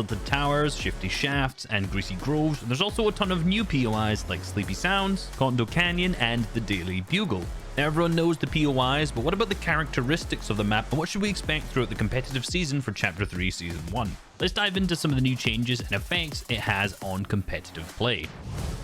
tilted towers, shifty shafts, and greasy groves. There's also a ton of new POIs like Sleepy Sounds, Condo Canyon, and the Daily Bugle. Everyone knows the POIs, but what about the characteristics of the map, and what should we expect throughout the competitive season for Chapter 3 Season 1? Let's dive into some of the new changes and effects it has on competitive play.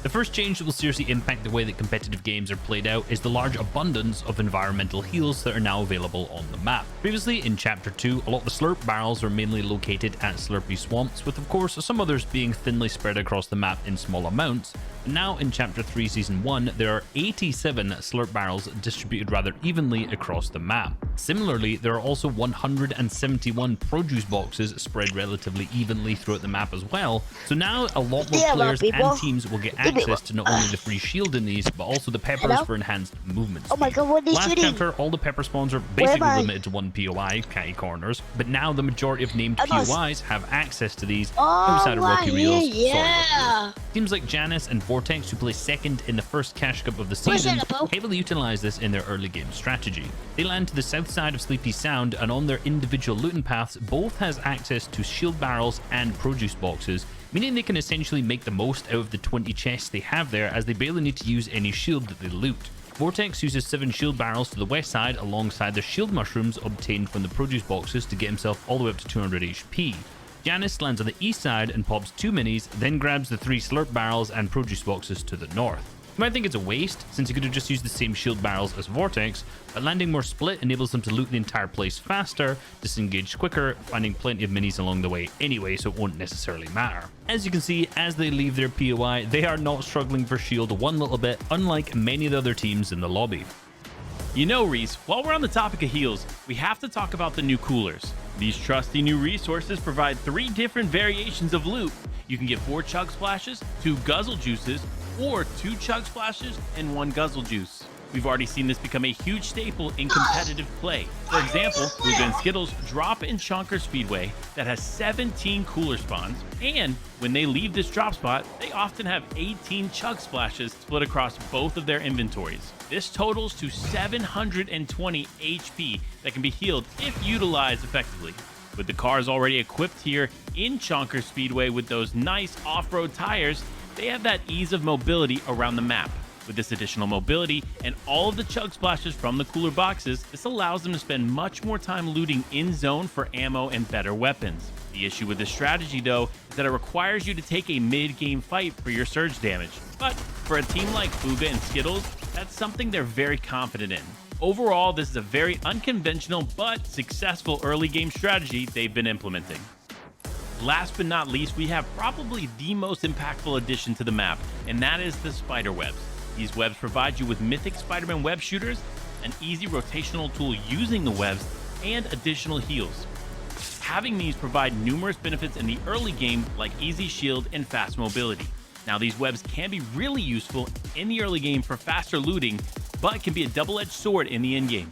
The first change that will seriously impact the way that competitive games are played out is the large abundance of environmental heals that are now available on the map. Previously, in Chapter 2, a lot of the slurp barrels were mainly located at slurpy swamps, with of course some others being thinly spread across the map in small amounts. Now in Chapter 3 Season 1, there are 87 slurp barrels distributed rather evenly across the map. Similarly, there are also 171 produce boxes spread relatively evenly throughout the map as well. So now a lot more players and teams will get access to not only the free shield in these, but also the peppers for enhanced movement. Oh my god, what are you Last shooting? chapter, all the pepper spawns are basically limited to one POI, Catty Corners, but now the majority of named POIs have access to these outside of Rocky Reels. Yeah. Teams like Janice and Vortex, who placed second in the first cash cup of the season, heavily utilize this in their early game strategy. They land to the south side of Sleepy Sound, and on their individual looting paths, both has access to shield barrels and produce boxes, meaning they can essentially make the most out of the 20 chests they have there, as they barely need to use any shield that they loot. Vortex uses 7 shield barrels to the west side alongside the shield mushrooms obtained from the produce boxes to get himself all the way up to 200 HP. Janice lands on the east side and pops 2 minis, then grabs the 3 slurp barrels and produce boxes to the north. You might think it's a waste, since he could have just used the same shield barrels as Vortex, but landing more split enables them to loot the entire place faster, disengage quicker, finding plenty of minis along the way anyway, so it won't necessarily matter. As you can see, as they leave their POI, they are not struggling for shield one little bit, unlike many of the other teams in the lobby. You know, Reese, while we're on the topic of heals, we have to talk about the new coolers. These trusty new resources provide 3 different variations of loot. You can get 4 chug splashes, 2 guzzle juices, or 2 chug splashes and 1 guzzle juice. We've already seen this become a huge staple in competitive play. For example, Blueberry and Skittles drop in Chonker Speedway that has 17 cooler spawns, and when they leave this drop spot, they often have 18 chug splashes split across both of their inventories. This totals to 720 HP that can be healed if utilized effectively. With the cars already equipped here in Chonker Speedway with those nice off-road tires, they have that ease of mobility around the map. With this additional mobility and all of the chug splashes from the cooler boxes, this allows them to spend much more time looting in zone for ammo and better weapons. The issue with this strategy, though, is that it requires you to take a mid-game fight for your surge damage. But for a team like Booga and Skittles, that's something they're very confident in. Overall, this is a very unconventional but successful early game strategy they've been implementing. Last but not least, we have probably the most impactful addition to the map, and that is the spider webs. These webs provide you with mythic Spider-Man web shooters, an easy rotational tool using the webs, and additional heals. Having these provide numerous benefits in the early game, like easy shield and fast mobility. Now, these webs can be really useful in the early game for faster looting, but can be a double-edged sword in the endgame.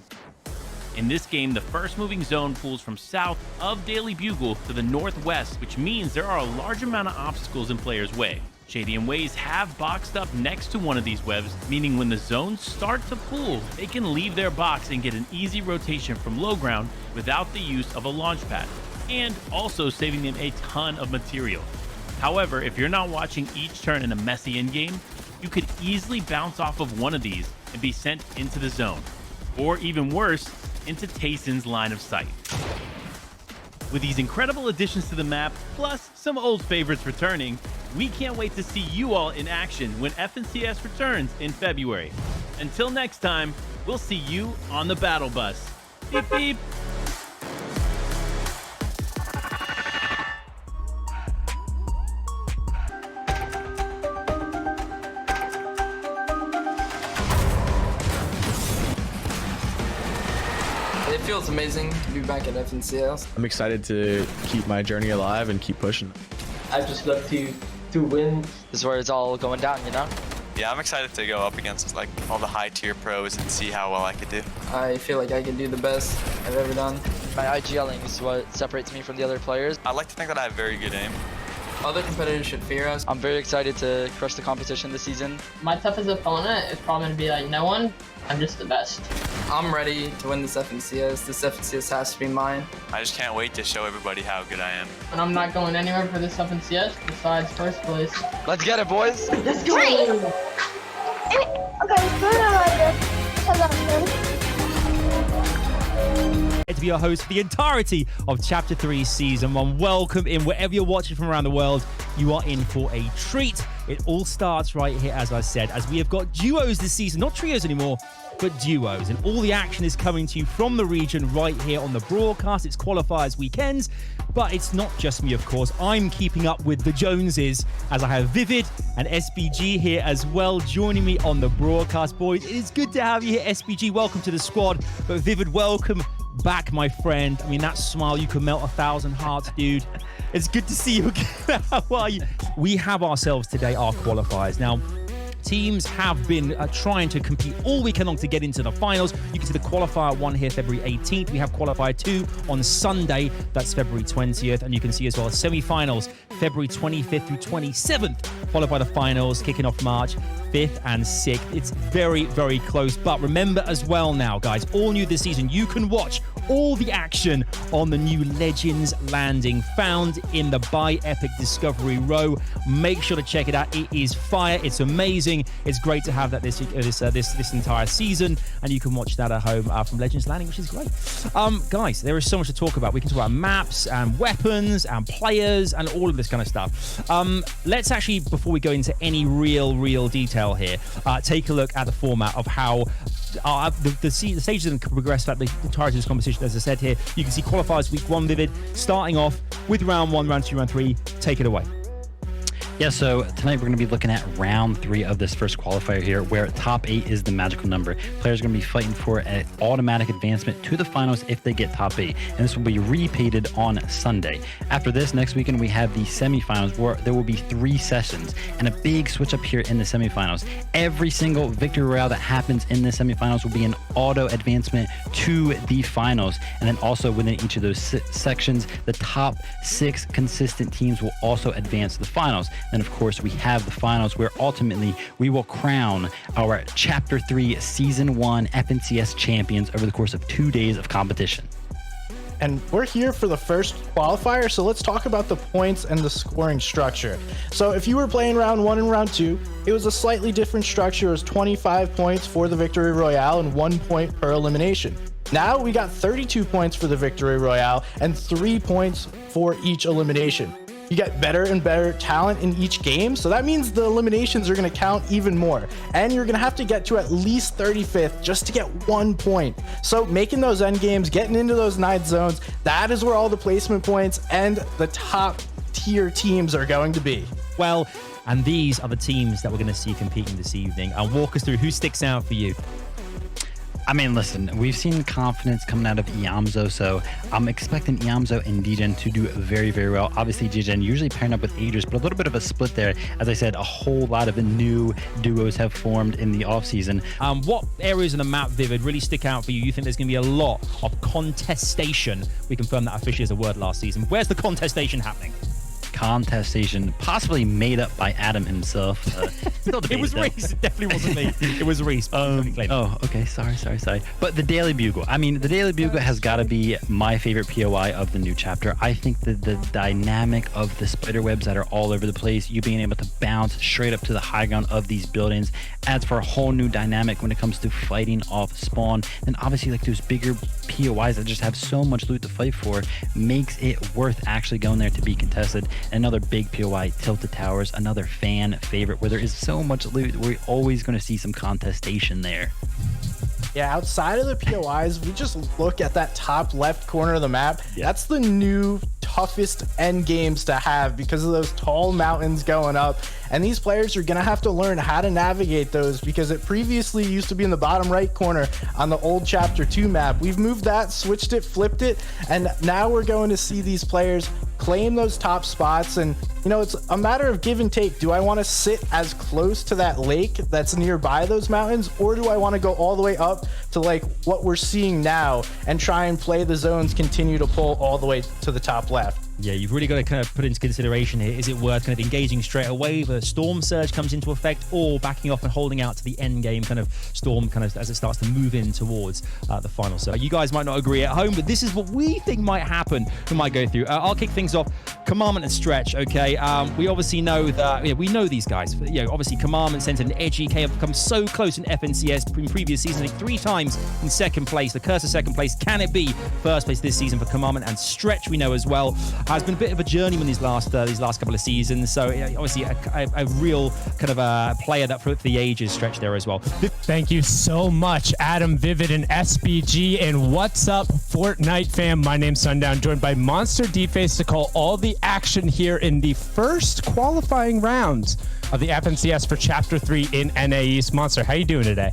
In this game, the first moving zone pulls from south of Daily Bugle to the northwest, which means there are a large amount of obstacles in players' way. Shady and Waze have boxed up next to one of these webs, meaning when the zones start to pull, they can leave their box and get an easy rotation from low ground without the use of a launch pad, and also saving them a ton of material. However, if you're not watching each turn in a messy endgame, you could easily bounce off of one of these and be sent into the zone, or even worse, into Tayson's line of sight. With these incredible additions to the map, plus some old favorites returning, we can't wait to see you all in action when FNCS returns in February. Until next time, we'll see you on the battle bus. Beep beep! It feels amazing to be back at FNCS. I'm excited to keep my journey alive and keep pushing. I just love to win. This is where it's all going down, you know? Yeah, I'm excited to go up against like all the high tier pros and see how well I could do. I feel like I can do the best I've ever done. My IGLing is what separates me from the other players. I like to think that I have very good aim. Other competitors should fear us. I'm very excited to crush the competition this season. My toughest opponent is probably gonna be like no one. I'm just the best. I'm ready to win this FNCS. This FNCS has to be mine. I just can't wait to show everybody how good I am. And I'm not going anywhere for this FNCS besides first place. Let's get it, boys. Let's go! To be your host for the entirety of Chapter 3 Season 1. Welcome in wherever you're watching from around the world. You are in for a treat. It all starts right here, as I said, as we have got duos this season. Not trios anymore, but duos. And all the action is coming to you from the region right here on the broadcast. It's qualifiers weekends, but it's not just me, of course. I'm keeping up with the Joneses as I have Vivid and SBG here as well joining me on the broadcast, boys. It is good to have you here, SBG. Welcome to the squad. But Vivid, welcome back, my friend. I mean, that smile, you can melt 1,000 hearts, dude. It's good to see you again. How are you? We have ourselves today our qualifiers. Now, teams have been trying to compete all weekend long to get into the finals. You can see the qualifier 1 here, February 18th. We have qualifier 2 on Sunday. That's February 20th. And you can see as well semi-finals, February 25th through 27th, followed by the finals kicking off March 5th and 6th. It's very, very close. But remember as well now, guys, all new this season, you can watch all the action on the new Legends Landing found in the Buy Epic Discovery Row. Make sure to check it out. It is fire. It's amazing. It's great to have that this entire season, and you can watch that at home from Legends Landing, which is great. Guys, there is so much to talk about. We can talk about maps and weapons and players and all of this kind of stuff. Let's actually, before we go into any real detail here, take a look at the format of how the stages have progressed throughout the entirety of this competition. As I said here, you can see qualifiers week 1, Vivid, starting off with round 1, round 2, round 3. Take it away. Yeah, so tonight we're going to be looking at round 3 of this first qualifier here, where top 8 is the magical number. Players are going to be fighting for an automatic advancement to the finals if they get top 8, and this will be repeated on Sunday. After this, next weekend, we have the semifinals, where there will be 3 sessions, and a big switch up here in the semifinals. Every single victory royale that happens in the semifinals will be an auto advancement to the finals, and then also within each of those sections, the top 6 consistent teams will also advance to the finals. Then, of course, we have the finals, where ultimately we will crown our Chapter 3 Season 1 FNCS champions over the course of 2 days of competition. And we're here for the first qualifier, so let's talk about the points and the scoring structure. So if you were playing round 1 and round 2, it was a slightly different structure. It was 25 points for the Victory Royale and 1 point per elimination. Now we got 32 points for the Victory Royale and 3 points for each elimination. You get better and better talent in each game, so that means the eliminations are going to count even more, and you're going to have to get to at least 35th just to get 1 point. So making those end games, getting into those 9 zones, that is where all the placement points and the top tier teams are going to be. Well, and these are the teams that we're going to see competing this evening. And walk us through who sticks out for you. I mean, listen, we've seen confidence coming out of Iamzo, so I'm expecting Iamzo and Degen to do very, very well. Obviously, Degen usually pairing up with Adris, but a little bit of a split there. As I said, a whole lot of new duos have formed in the offseason. What areas of the map, Vivid, really stick out for you? You think there's going to be a lot of contestation? We confirmed that officially as a word last season. Where's the contestation happening? Contestation, possibly made up by Adam himself. It was Reese. It definitely wasn't me. It was Reese. Oh, okay. Sorry. But the Daily Bugle. I mean, the Daily Bugle has got to be my favorite POI of the new chapter. I think that the dynamic of the spider webs that are all over the place, you being able to bounce straight up to the high ground of these buildings, adds for a whole new dynamic when it comes to fighting off spawn. And obviously, like those bigger POIs that just have so much loot to fight for, makes it worth actually going there to be contested. Another big POI, Tilted Towers, another fan favorite where there is so much loot. We're always going to see some contestation there. Yeah, outside of the POIs, we just look at that top left corner of the map. Yeah. That's the new toughest end games to have because of those tall mountains going up. And these players are going to have to learn how to navigate those because it previously used to be in the bottom right corner on the old Chapter 2 map. We've moved that, switched it, flipped it, and now we're going to see these players claim those top spots. And, you know, it's a matter of give and take. Do I want to sit as close to that lake that's nearby those mountains, or do I want to go all the way up to like what we're seeing now and try and play the zones continue to pull all the way to the top left? Yeah, you've really got to kind of put into consideration here. Is it worth kind of engaging straight away? The Storm Surge comes into effect, or backing off and holding out to the end game kind of Storm kind of as it starts to move in towards the final. So you guys might not agree at home, but this is what we think might happen. We might go through. I'll kick things off. Commandment and Stretch. Okay, we obviously know that we know these guys. Obviously Commandment sent an edgy K have come so close in FNCS in previous seasons, 3 times in second place. The curse of second place. Can it be first place this season for Commandment and Stretch? We know as well. Has been a bit of a journeyman these last couple of seasons, so obviously a real kind of a player that for the ages Stretch there as well. Thank you so much, Adam, Vivid, and SBG. And what's up, Fortnite fam? My name's Sundown, joined by Monster Deface to call all the action here in the first qualifying rounds of the FNCS for Chapter 3 in NA East. Monster, how you doing today?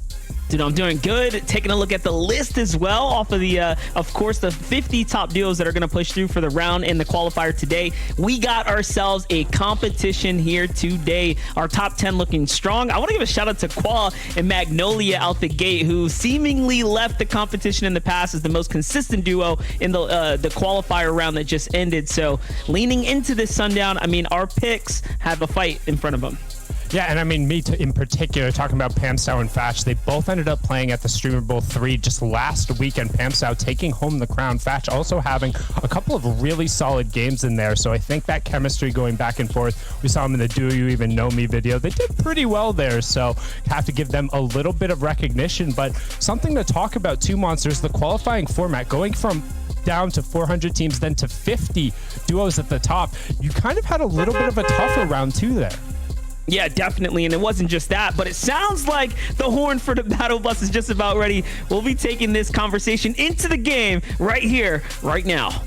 Dude, I'm doing good. Taking a look at the list as well off of the, of course, the 50 top duos that are going to push through for the round in the qualifier today. We got ourselves a competition here today. Our top 10 looking strong. I want to give a shout out to Qual and Magnolia out the gate, who seemingly left the competition in the past as the most consistent duo in the qualifier round that just ended. So leaning into this Sundown, I mean, our picks have a fight in front of them. Yeah, and I mean, in particular, talking about Pamstow and Fatch, they both ended up playing at the Streamer Bowl 3 just last weekend. Pamstow taking home the crown. Fatch also having a couple of really solid games in there. So I think that chemistry going back and forth, we saw them in the Do You Even Know Me video. They did pretty well there, so have to give them a little bit of recognition. But something to talk about too, Monsters, the qualifying format, going from down to 400 teams, then to 50 duos at the top. You kind of had a little bit of a tougher round too there. Yeah, definitely. And it wasn't just that, but it sounds like the horn for the battle bus is just about ready. We'll be taking this conversation into the game right here, right now.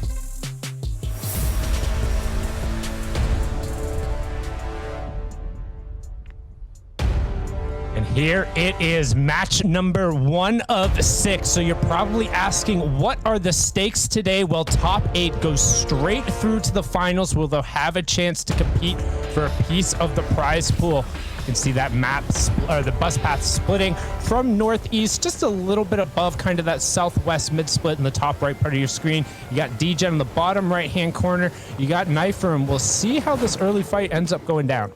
And here it is, match number 1 of 6. So you're probably asking, what are the stakes today? Well, top 8 goes straight through to the finals, where they'll have a chance to compete for a piece of the prize pool. You can see that map, or the bus path splitting from northeast, just a little bit above kind of that southwest mid-split in the top right part of your screen. You got DGen in the bottom right-hand corner. You got Knifer, and we'll see how this early fight ends up going down.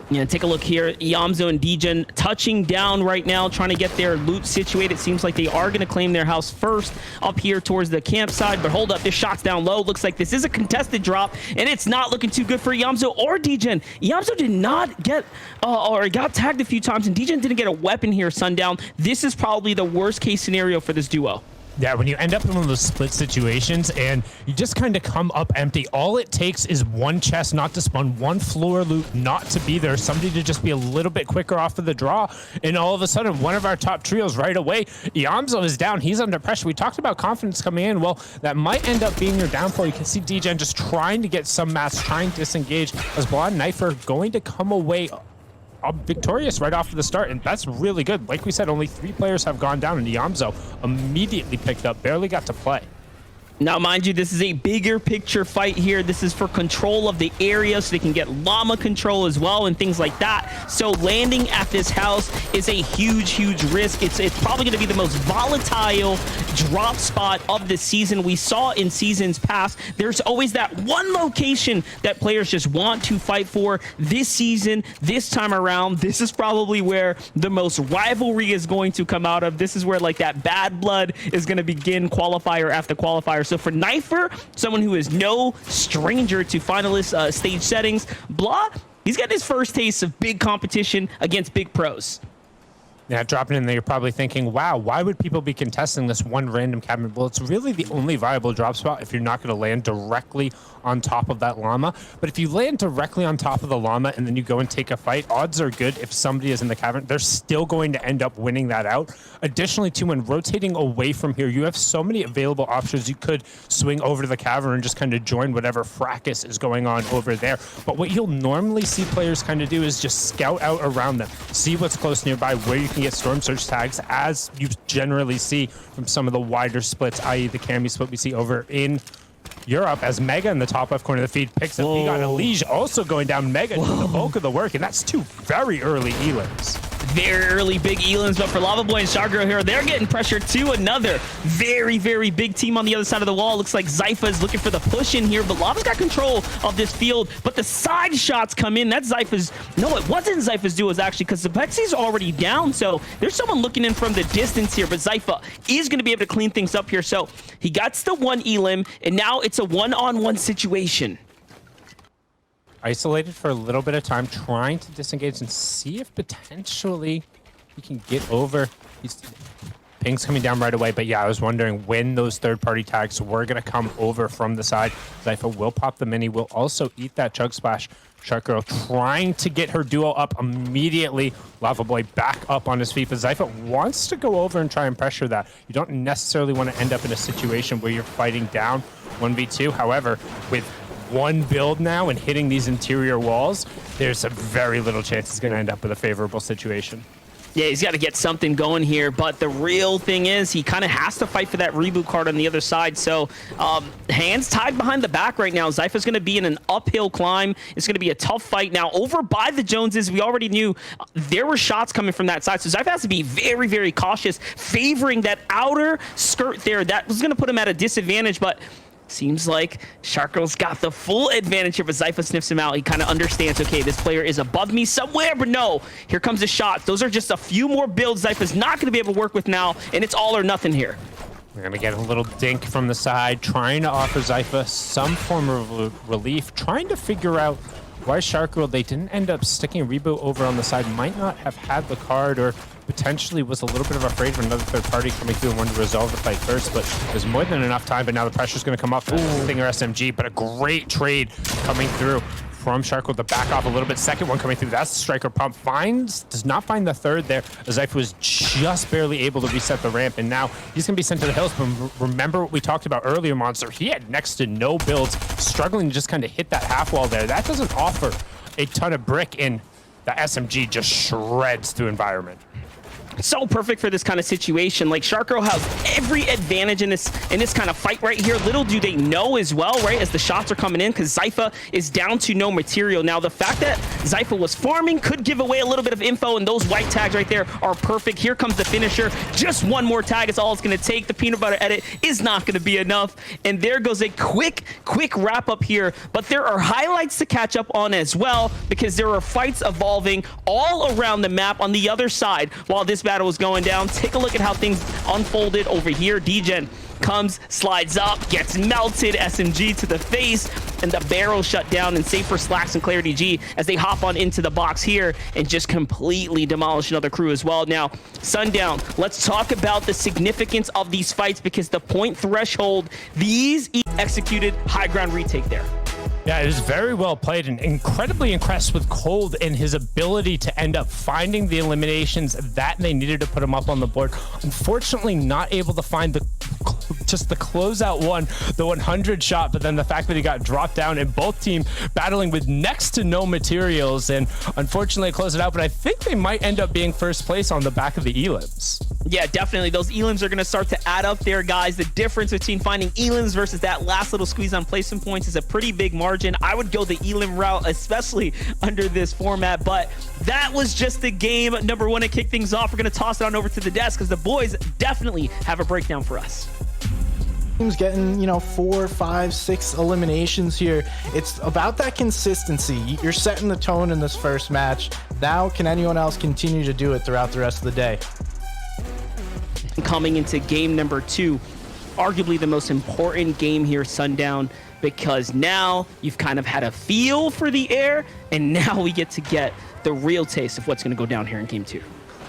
Yeah, take a look here. Yamzo and DGen touching down right now, trying to get their loot situated. Seems like they are going to claim their house first up here towards the campsite. But hold up, this shot's down low. Looks like this is a contested drop, and it's not looking too good for Yamzo or DGen. Yamzo did not get, or got tagged a few times, and DGen didn't get a weapon here, Sundown. This is probably the worst case scenario for this duo. Yeah, when you end up in one of those split situations and you just kind of come up empty, all it takes is one chest not to spawn, one floor loot not to be there, somebody to just be a little bit quicker off of the draw, and all of a sudden, one of our top trios right away, Yamzo is down. He's under pressure. We talked about confidence coming in. Well, that might end up being your downfall. You can see DGen just trying to get some mass, trying to disengage, as Blonde Knifer going to come away victorious right off of the start, and that's really good. Like we said, only 3 players have gone down, and Yamzo immediately picked up, barely got to play. Now, mind you, this is a bigger picture fight here. This is for control of the area, so they can get llama control as well and things like that. So landing at this house is a huge, huge risk. It's probably going to be the most volatile drop spot of the season. We saw in seasons past, there's always that one location that players just want to fight for. This season, this time around, this is probably where the most rivalry is going to come out of. This is where like that bad blood is going to begin, qualifier after qualifier. So for Knifer, someone who is no stranger to finalist stage settings, Blah, he's got his first taste of big competition against big pros. Yeah, dropping in there, you're probably thinking, wow, why would people be contesting this one random cabin? Well, it's really the only viable drop spot if you're not going to land directly on top of that llama. But if you land directly on top of the llama and then you go and take a fight, odds are good if somebody is in the cavern, they're still going to end up winning that out. Additionally, too, when rotating away from here, you have so many available options. You could swing over to the cavern and just kind of join whatever fracas is going on over there. But what you'll normally see players kind of do is just scout out around them, see what's close nearby, where you can get storm surge tags, as you generally see from some of the wider splits, i.e. the Cammy split we see over in Europe, as Mega in the top left corner of the feed picks up. You got Elige also going down. Mega doing the bulk of the work, and that's 2 very early E-lanes. very early big elims, but for Lava Boy and Shark Girl here, they're getting pressure to another very, very big team on the other side of the wall. Looks like Zypha is looking for the push in here, but Lava's got control of this field, but the side shots come in. That's Zypha's, no, it wasn't Zypha's duos actually, because the Pexi's already down, so there's someone looking in from the distance here, but Zypha is going to be able to clean things up here. So he gets the one elim, and now it's a one-on-one situation. Isolated for a little bit of time, trying to disengage and see if potentially he can get over. Ping's coming down right away, but yeah, I was wondering when those third-party tags were going to come over from the side. Zypha will pop the mini, will also eat that Chug Splash. Shark Girl trying to get her duo up immediately. Lava Boy back up on his feet, but Zypha wants to go over and try and pressure that. You don't necessarily want to end up in a situation where you're fighting down 1v2. However, with one build now and hitting these interior walls, there's a very little chance it's going to end up with a favorable situation. Yeah, he's got to get something going here, but the real thing is he kind of has to fight for that reboot card on the other side. So hands tied behind the back right now. Zypha's going to be in an uphill climb. It's going to be a tough fight now. Over by the Joneses, we already knew there were shots coming from that side, so Zypha has to be very, very cautious, favoring that outer skirt there. That was going to put him at a disadvantage, but seems like Shark Girl's got the full advantage here, but Zypha sniffs him out. He kind of understands, okay, this player is above me somewhere, but no, here comes the shot. Those are just a few more builds Zypha's not going to be able to work with now, and it's all or nothing here. We're going to get a little dink from the side, trying to offer Zypha some form of relief, trying to figure out why Shark Girl, they didn't end up sticking Reboot over on the side, might not have had the card, or potentially was a little bit of afraid of another third party coming through and wanted to resolve the fight first, but there's more than enough time, but now the pressure's going to come up for Stinger SMG, but a great trade coming through from Shark Girl to back off a little bit. Second one coming through, that's the striker pump. Does not find the third there. Zypha was just barely able to reset the ramp, and now he's going to be sent to the hills. But remember what we talked about earlier, Monster? He had next to no builds, struggling to just kind of hit that half wall there. That doesn't offer a ton of brick, and the SMG just shreds through environment. So perfect for this kind of situation. Like, Shark Girl has every advantage in this kind of fight right here. Little do they know as well, right, as the shots are coming in, because Zypha is down to no material. Now, the fact that Zypha was farming could give away a little bit of info, and those white tags right there are perfect. Here comes the finisher. Just one more tag is all it's going to take. The peanut butter edit is not going to be enough, and there goes a quick wrap up here. But there are highlights to catch up on as well, because there are fights evolving all around the map on the other side while this battle is going down. Take a look at how things unfolded over here. Degen comes, slides up, gets melted, SMG to the face, and the barrel shut down, and save for Slacks and Clarity G as they hop on into the box here and just completely demolish another crew as well. Now, Sundown, let's talk about the significance of these fights, because the point threshold, these executed high ground retake there. Yeah, it was very well played, and incredibly impressed with Cold and his ability to end up finding the eliminations that they needed to put him up on the board. Unfortunately, not able to find just the closeout one, the 100 shot, but then the fact that he got dropped down, and both team battling with next to no materials, and unfortunately close it out. But I think they might end up being first place on the back of the elims. Yeah, definitely. Those elims are going to start to add up there, guys. The difference between finding elims versus that last little squeeze on placement points is a pretty big margin. I would go the elim route, especially under this format, but that was just the game number one to kick things off. We're going to toss it on over to the desk, because the boys definitely have a breakdown for us. Teams getting, 4, 5, 6 eliminations here. It's about that consistency. You're setting the tone in this first match. Now, can anyone else continue to do it throughout the rest of the day? Coming into game number 2, arguably the most important game here, Sundown, because now you've kind of had a feel for the air, and now we get to get the real taste of what's going to go down here in game 2.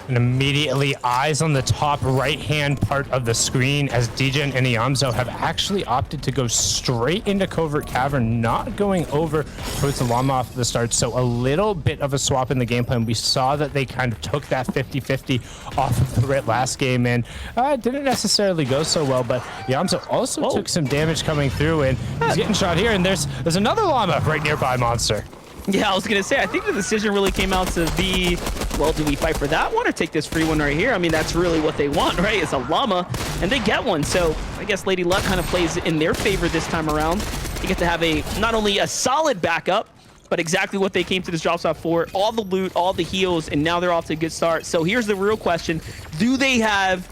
And immediately eyes on the top right-hand part of the screen, as Degen and Iamzo have actually opted to go straight into Covert Cavern, not going over towards the llama off the start. So a little bit of a swap in the game plan. We saw that they kind of took that 50-50 off of the Rit last game, and it didn't necessarily go so well, but Iamzo also took some damage coming through, and he's getting shot here, and there's another llama right nearby, Monster. Yeah, I was going to say, I think the decision really came out to be, well, do we fight for that one or take this free one right here? I mean, that's really what they want, right? It's a llama, and they get one. So I guess Lady Luck kind of plays in their favor this time around. You get to have not only a solid backup, but exactly what they came to this drop spot for. All the loot, all the heals, and now they're off to a good start. So here's the real question. Do they have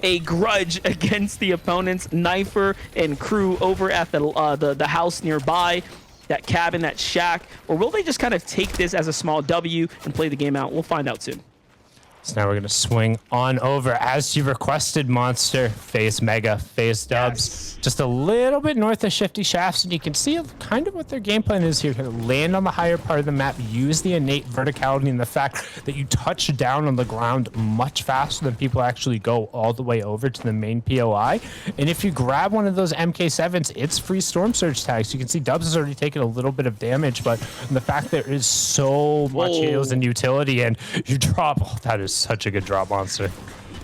a grudge against the opponents, Knifer and crew over at the house nearby, that cabin, that shack, or will they just kind of take this as a small W and play the game out? We'll find out soon. So now we're going to swing on over as you requested, Monster. Phase Mega, phase Dubs. Yes. Just a little bit north of Shifty Shafts, and you can see kind of what their game plan is here. Kind of land on the higher part of the map, use the innate verticality and the fact that you touch down on the ground much faster than people actually go all the way over to the main POI. And if you grab one of those MK7s, it's free Storm Surge tags. You can see Dubs has already taken a little bit of damage, but the fact there is so much heals and utility, and you drop, that is such a good drop, Monster.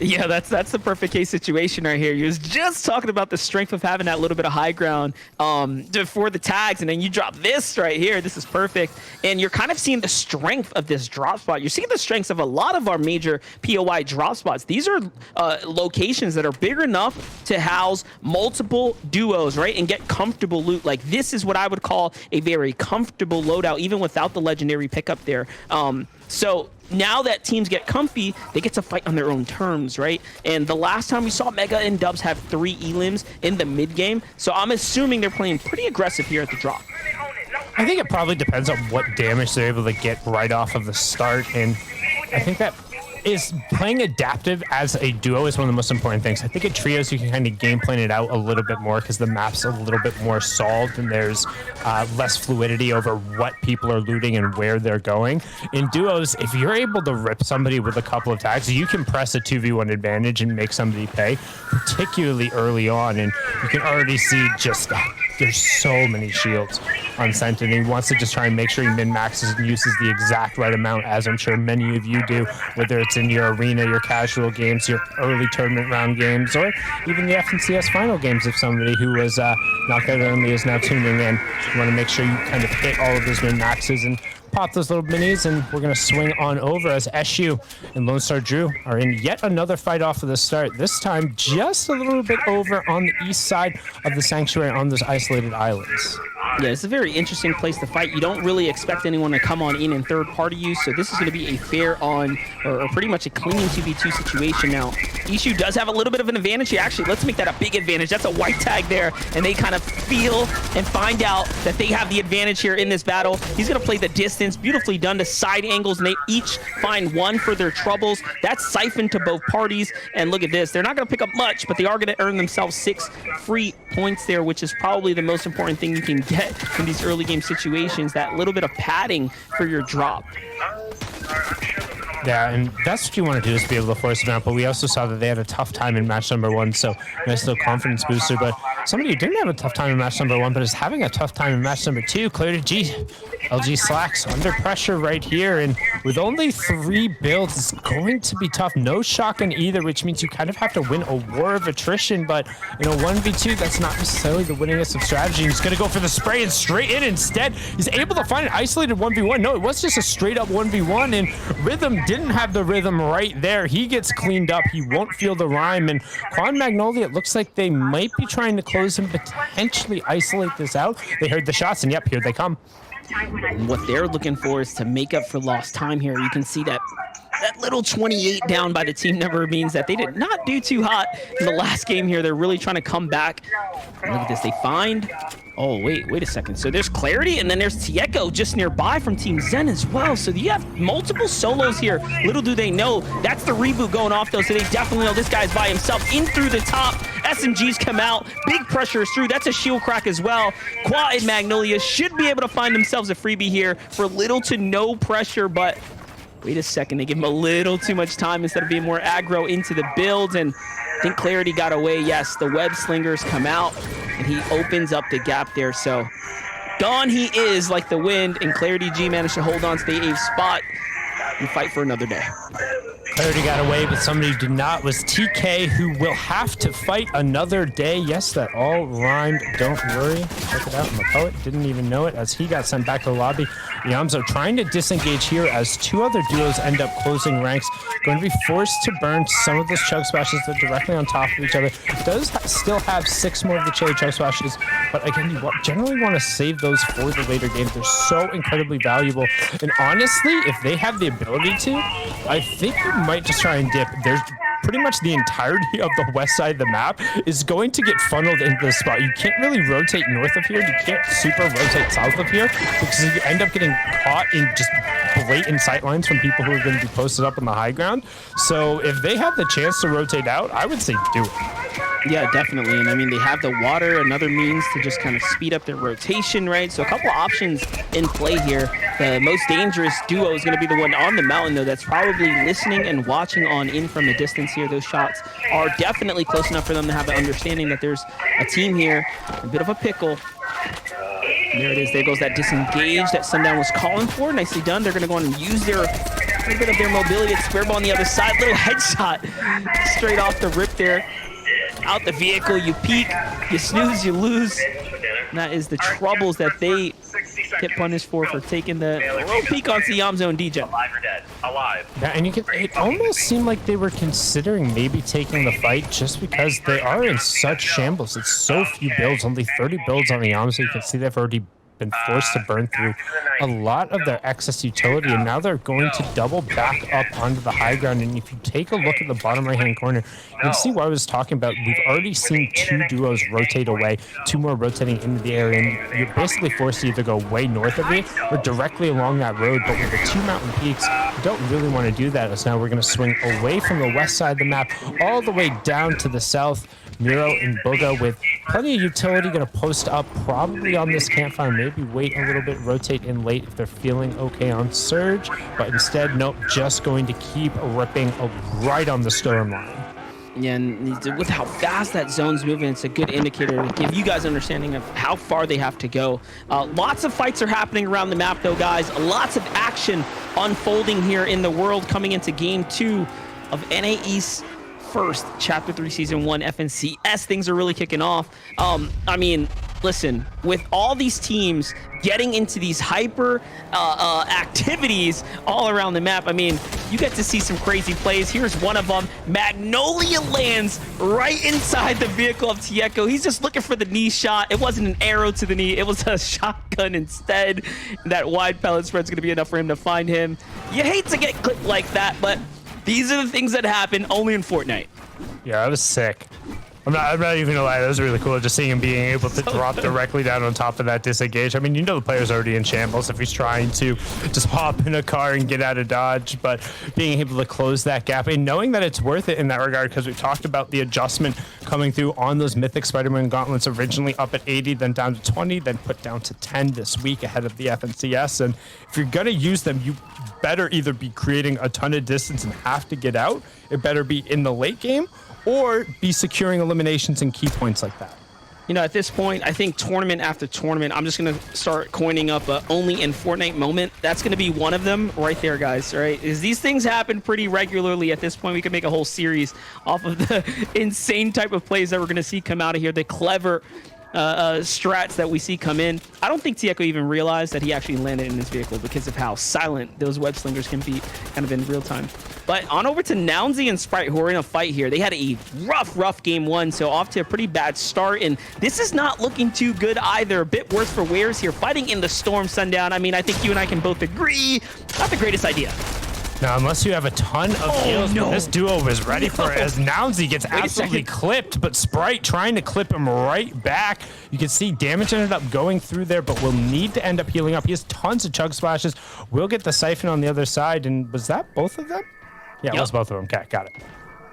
Yeah, that's the perfect case situation right here. You was just talking about the strength of having that little bit of high ground for the tags, and then you drop this right here. This is perfect. And you're kind of seeing the strength of this drop spot. You're seeing the strengths of a lot of our major POI drop spots. These are locations that are big enough to house multiple duos, right? And get comfortable loot. Like, this is what I would call a very comfortable loadout, even without the legendary pickup there. So now that teams get comfy, they get to fight on their own terms, right? And the last time we saw Mega and Dubs have 3 elims in the mid game, so I'm assuming they're playing pretty aggressive here at the drop. I think it probably depends on what damage they're able to get right off of the start, and I think that is playing adaptive as a duo is one of the most important things. I think at trios you can kind of game plan it out a little bit more because the map's a little bit more solved and there's less fluidity over what people are looting and where they're going. In duos, if you're able to rip somebody with a couple of tags, you can press a 2v1 advantage and make somebody pay, particularly early on, and you can already see just there's so many shields on Sent, and he wants to just try and make sure he min-maxes and uses the exact right amount, as I'm sure many of you do, whether it's in your arena, your casual games, your early tournament round games, or even the FNCS final games. If somebody who was knockout only is now tuning in, you want to make sure you kind of hit all of those min-maxes and pop those little minis, and we're going to swing on over as SU and Lone Star Drew are in yet another fight off of the start, this time just a little bit over on the east side of the Sanctuary on those isolated islands. Yeah, it's a very interesting place to fight. You don't really expect anyone to come on in third-party use, so this is going to be a fair on, or pretty much a clean 2v2 situation now. Ishu does have a little bit of an advantage here. Actually, let's make that a big advantage. That's a white tag there, and they kind of feel and find out that they have the advantage here in this battle. He's going to play the distance. Beautifully done to side angles, and they each find one for their troubles. That's siphoned to both parties, and look at this. They're not going to pick up much, but they are going to earn themselves 6 free points there, which is probably the most important thing you can get in these early game situations, that little bit of padding for your drop. Yeah, and that's what you want to do, is be able to force them out, but we also saw that they had a tough time in match number 1, so nice little confidence booster. But somebody who didn't have a tough time in match number 1 but is having a tough time in match number 2, Clarity G. LG Slacks under pressure right here, and with only 3 builds, it's going to be tough. No shotgun either, which means you kind of have to win a war of attrition, but in a 1v2, that's not necessarily the winningest of strategy. He's going to go for the spray and straight in instead. He's able to find an isolated 1v1. No, it was just a straight up 1v1, and Rhythm didn't have the rhythm right there. He gets cleaned up. He won't feel the rhyme, and Quan Magnolia, it looks like they might be trying to close and potentially isolate this out. They heard the shots, and yep, here they come. What they're looking for is to make up for lost time here. You can see that little 28 down by the team number means that they did not do too hot in the last game here. They're really trying to come back. And look at this. They find... Oh, wait a second. So there's Clarity, and then there's Tieko just nearby from Team Zen as well. So you have multiple solos here. Little do they know, that's the reboot going off, though, so they definitely know this guy's by himself. In through the top, SMGs come out. Big pressure is through. That's a shield crack as well. Qua and Magnolia should be able to find themselves a freebie here for little to no pressure, but wait a second. They give him a little too much time instead of being more aggro into the build, and I think Clarity got away. Yes, the web slingers come out, and he opens up the gap there. So gone he is like the wind, and Clarity G managed to hold on to the A spot and fight for another day. Clarity got away, but somebody who did not was TK, who will have to fight another day. Yes, that all rhymed. Don't worry. Check it out. And the poet didn't even know it as he got sent back to the lobby Yamzo trying to disengage here as two other duos end up closing ranks. Going to be forced to burn some of those chug splashes that are directly on top of each other. Does still have 6 more of the chili chug splashes, but again, you generally want to save those for the later game. They're so incredibly valuable. And honestly, if they have the ability to, I think you might just try and dip. There's pretty much the entirety of the west side of the map is going to get funneled into this spot. You can't really rotate north of here. You can't super rotate south of here because you end up getting caught in just blatant sightlines from people who are going to be posted up on the high ground. So if they have the chance to rotate out, I would say do it. Yeah, definitely. And I mean, they have the water, another means to just kind of speed up their rotation, right? So a couple of options in play here. The most dangerous duo is going to be the one on the mountain, though, that's probably listening and watching on in from a distance here. Those shots are definitely close enough for them to have an understanding that there's a team here, a bit of a pickle. And there it is. There goes that disengage that Sundown was calling for. Nicely done. They're going to go on and use their a little bit of their mobility. It's Square Ball on the other side. Little headshot straight off the rip there. Out the vehicle, you peek, you snooze, you lose. And that is the troubles that they get punished for taking the little peek onto the Yamzo and DJ. Alive or dead? Alive. Yeah, and it almost seemed like they were considering maybe taking the fight just because they are in such shambles. It's so few builds, only 30 builds on the Yamzo. You can see they've already been forced to burn through a lot of their excess utility, and now they're going to double back up onto the high ground. And if you take a look at the bottom right hand corner, you can see what I was talking about. We've already seen 2 duos rotate away, 2 more rotating into the area, and you're basically forced to either go way north of it or directly along that road. But with the 2 mountain peaks, you don't really want to do that, as now we're going to swing away from the west side of the map all the way down to the south. Miro and Boga with plenty of utility, going to post up probably on this campfire, maybe wait a little bit, rotate in late if they're feeling okay on Surge, but instead, nope, just going to keep ripping right on the storm line. Yeah, and with how fast that zone's moving, it's a good indicator to give you guys an understanding of how far they have to go. Lots of fights are happening around the map, though, guys. Lots of action unfolding here in the world coming into Game 2 of NA East First, Chapter 3, Season 1, FNCS. Things are really kicking off. I mean, listen, with all these teams getting into these hyper activities all around the map, I mean, you get to see some crazy plays. Here's one of them. Magnolia lands right inside the vehicle of Tieko. He's just looking for the knee shot. It wasn't an arrow to the knee. It was a shotgun instead. That wide pellet spread's going to be enough for him to find him. You hate to get clipped like that, but these are the things that happen only in Fortnite. Yeah, that was sick. I'm not even gonna lie, that was really cool just seeing him being able to drop directly down on top of that disengage. I mean, you know the player's already in shambles if he's trying to just hop in a car and get out of dodge, but being able to close that gap and knowing that it's worth it in that regard, because we talked about the adjustment coming through on those Mythic Spider-Man gauntlets, originally up at 80, then down to 20, then put down to 10 this week ahead of the FNCS. And if you're gonna use them, you better either be creating a ton of distance and have to get out, it better be in the late game, or be securing eliminations and key points like that. You know, at this point, I think tournament after tournament, I'm just going to start coining up a only in Fortnite moment. That's going to be one of them right there, guys, right? Is these things happen pretty regularly. At this point, we could make a whole series off of the insane type of plays that we're going to see come out of here, the clever strats that we see come in. I don't think Tieko even realized that he actually landed in his vehicle because of how silent those web slingers can be kind of in real time. But on over to Nounsy and Sprite, who are in a fight here. They had a rough game 1, so off to a pretty bad start, and this is not looking too good either. A bit worse for Wares here, fighting in the storm. Sundown, I mean, I think you and I can both agree, not the greatest idea. Now, unless you have a ton of heals, no. this duo was ready for it as Nounsy gets absolutely clipped, but Sprite trying to clip him right back. You can see damage ended up going through there, but will need to end up healing up. He has tons of chug splashes. We'll get the Siphon on the other side, and was that both of them? Yeah, it was both of them. Okay, got it.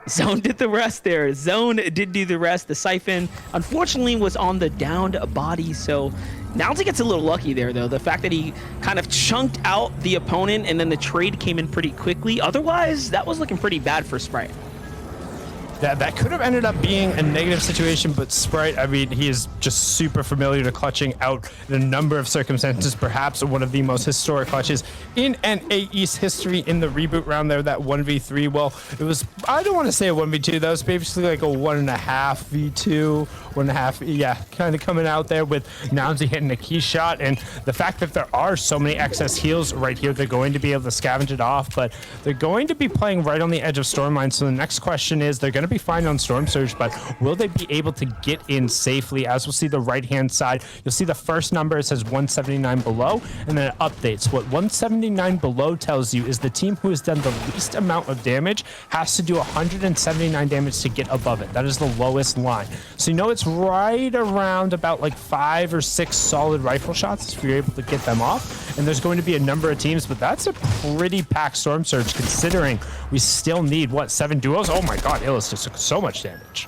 Zone did the rest there. Zone did do the rest. The Siphon, unfortunately, was on the downed body, so Nounsy gets a little lucky there, though. The fact that he kind of chunked out the opponent and then the trade came in pretty quickly. Otherwise, that was looking pretty bad for Sprite. That could have ended up being a negative situation, but Sprite, I mean, he is just super familiar to clutching out in a number of circumstances, perhaps one of the most historic clutches in NA East history in the reboot round there, that 1v3. Well, it was, I don't want to say a 1v2, that was basically like a 1.5 v2, 1.5, yeah, kind of coming out there with Nounsy hitting a key shot, and the fact that there are so many excess heals right here, they're going to be able to scavenge it off, but they're going to be playing right on the edge of Stormline, so the next question is, they're going to be fine on Storm Surge, but will they be able to get in safely? As we'll see the right-hand side, you'll see the first number, it says 179 below, and then it updates. What 179 below tells you is the team who has done the least amount of damage has to do 179 damage to get above it. That is the lowest line. So you know it's right around about like 5 or 6 solid rifle shots if you're able to get them off. And there's going to be a number of teams, but that's a pretty packed Storm Surge considering we still need, what, 7 duos? Oh my god, Illis just took so much damage.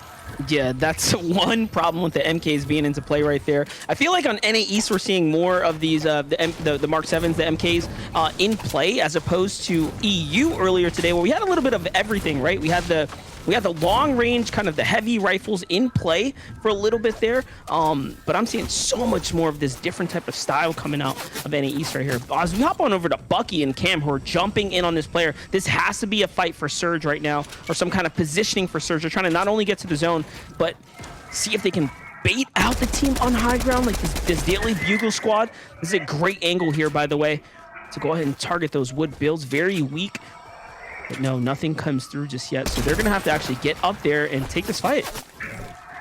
Yeah, that's one problem with the MKs being into play right there. I feel like on NA East we're seeing more of these the Mark 7s, the MKs in play as opposed to EU earlier today, where we had a little bit of everything, right? We had the long range, kind of the heavy rifles in play for a little bit there, but I'm seeing so much more of this different type of style coming out of NA East right here. As we hop on over to Bucky and Cam, who are jumping in on this player, this has to be a fight for Surge right now, or some kind of positioning for Surge. They're trying to not only get to the zone, but see if they can bait out the team on high ground, like this Daily Bugle squad. This is a great angle here, by the way, to go ahead and target those wood builds. Very weak. But no, nothing comes through just yet. So they're going to have to actually get up there and take this fight.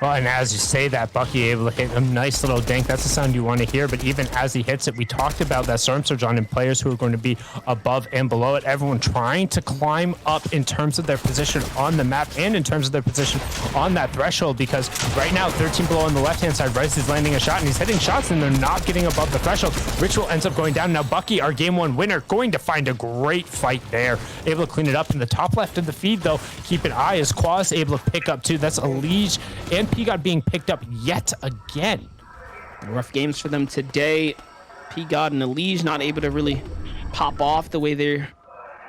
Well, and as you say that, Bucky able to hit a nice little dink. That's the sound you want to hear. But even as he hits it, we talked about that Storm Surge on, and players who are going to be above and below it. Everyone trying to climb up in terms of their position on the map and in terms of their position on that threshold, because right now, 13 below on the left-hand side, Rice is landing a shot, and he's hitting shots, and they're not getting above the threshold. Ritual ends up going down. Now, Bucky, our Game 1 winner, going to find a great fight there. Able to clean it up in the top left of the feed, though. Keep an eye as Quaz able to pick up, too. That's a Liege and P-God being picked up yet again. Rough games for them today. P-God and Elige not able to really pop off the way they're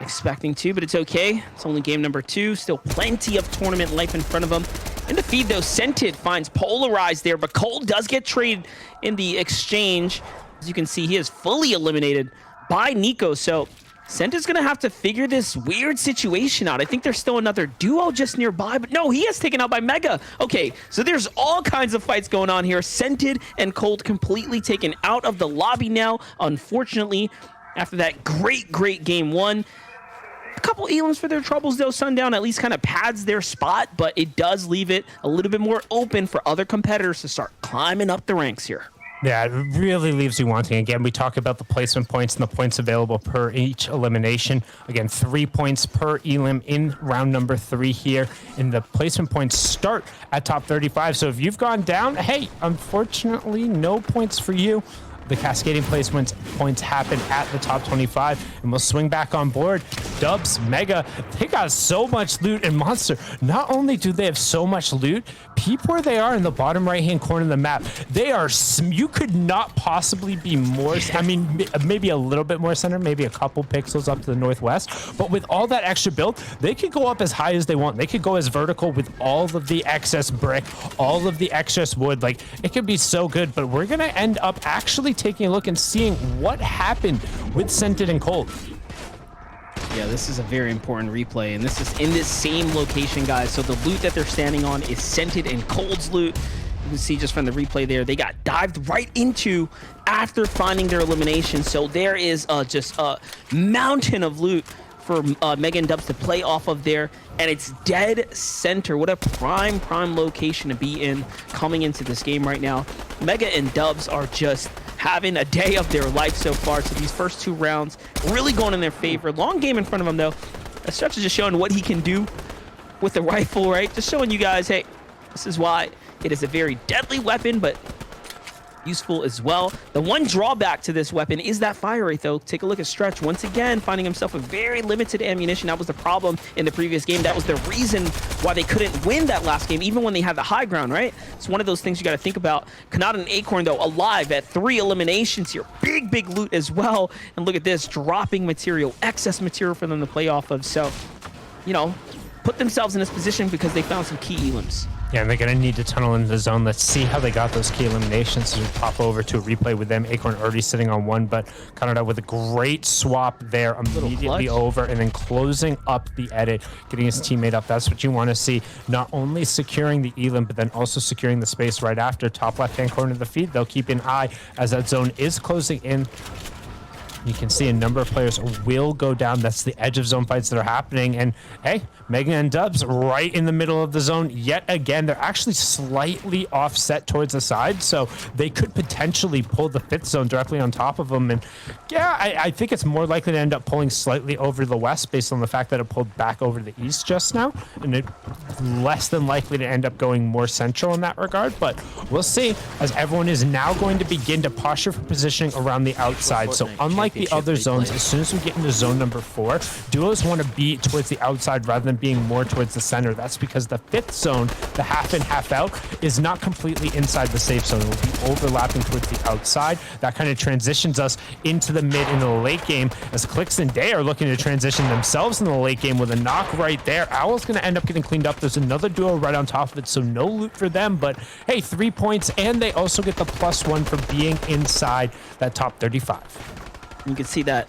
expecting to, but it's okay. It's only game number 2. Still plenty of tournament life in front of them. In the feed, though, Scented finds Polarized there, but Cole does get traded in the exchange. As you can see, he is fully eliminated by Nico, so Sented's gonna have to figure this weird situation out. I think there's still another duo just nearby, but no, he is taken out by Mega. Okay, so there's all kinds of fights going on here. Scented and Cold completely taken out of the lobby now, unfortunately, after that great game 1. A couple elims for their troubles, though. Sundown at least kind of pads their spot, but it does leave it a little bit more open for other competitors to start climbing up the ranks here. Yeah, it really leaves you wanting. Again, we talk about the placement points and the points available per each elimination. Again, 3 points per elim in round number 3 here. And the placement points start at top 35. So if you've gone down, hey, unfortunately, no points for you. The cascading placement points happen at the top 25, and we'll swing back on board. Dubs, Mega, they got so much loot, and Monster, not only do they have so much loot, peep where they are in the bottom right-hand corner of the map. They are, you could not possibly be more, I mean, maybe a little bit more center, maybe a couple pixels up to the northwest, but with all that extra build, they could go up as high as they want. They could go as vertical with all of the excess brick, all of the excess wood. Like, it could be so good, but we're going to end up actually taking a look and seeing what happened with Scented and Cold. Yeah, this is a very important replay, and this is in this same location, guys. So the loot that they're standing on is Scented and Cold's loot. You can see just from the replay there, they got dived right into after finding their elimination. So there is just a mountain of loot for Mega and Dubs to play off of there, and it's dead center. What a prime location to be in coming into this game right now. Mega and Dubs are just having a day of their life so far. So these first 2 rounds really going in their favor. Long game in front of him, though. Stretch is just showing what he can do with the rifle, right? Just showing you guys, hey, this is why it is a very deadly weapon, but useful as well. The one drawback to this weapon is that fire rate, though. Take a look at Stretch once again, finding himself with very limited ammunition. That was the problem in the previous game. That was the reason why they couldn't win that last game, even when they had the high ground, right? It's one of those things you got to think about. Kanata and Acorn, though, alive at 3 eliminations here. Big loot as well. And look at this, dropping material, excess material for them to play off of. So, you know, put themselves in this position because they found some key elims. Yeah, and they're going to need to tunnel into the zone. Let's see how they got those key eliminations. So we pop over to a replay with them. Acorn already sitting on one, but Canada with a great swap there immediately over, and then closing up the edit, getting his teammate up. That's what you want to see. Not only securing the elim, but then also securing the space right after. Top left-hand corner of the feed. They'll keep an eye as that zone is closing in. You can see a number of players will go down. That's the edge of zone fights that are happening. And hey, Mega and Dubs right in the middle of the zone yet again. They're actually slightly offset towards the side, so they could potentially pull the 5th zone directly on top of them. And yeah, I think it's more likely to end up pulling slightly over the west based on the fact that it pulled back over the east just now. And it's less than likely to end up going more central in that regard. But we'll see, as everyone is now going to begin to posture for positioning around the outside. So unlike the other zones, as soon as we get into zone number 4, duos want to be towards the outside rather than being more towards the center. That's because the 5th zone, the half in, half out, is not completely inside the safe zone. It will be overlapping towards the outside. That kind of transitions us into the mid into the late game, as Clix and Day are looking to transition themselves in the late game with a knock right there. Owl's going to end up getting cleaned up. There's another duo right on top of it, so no loot for them, but hey, 3 points, and they also get the +1 for being inside that top 35. You can see that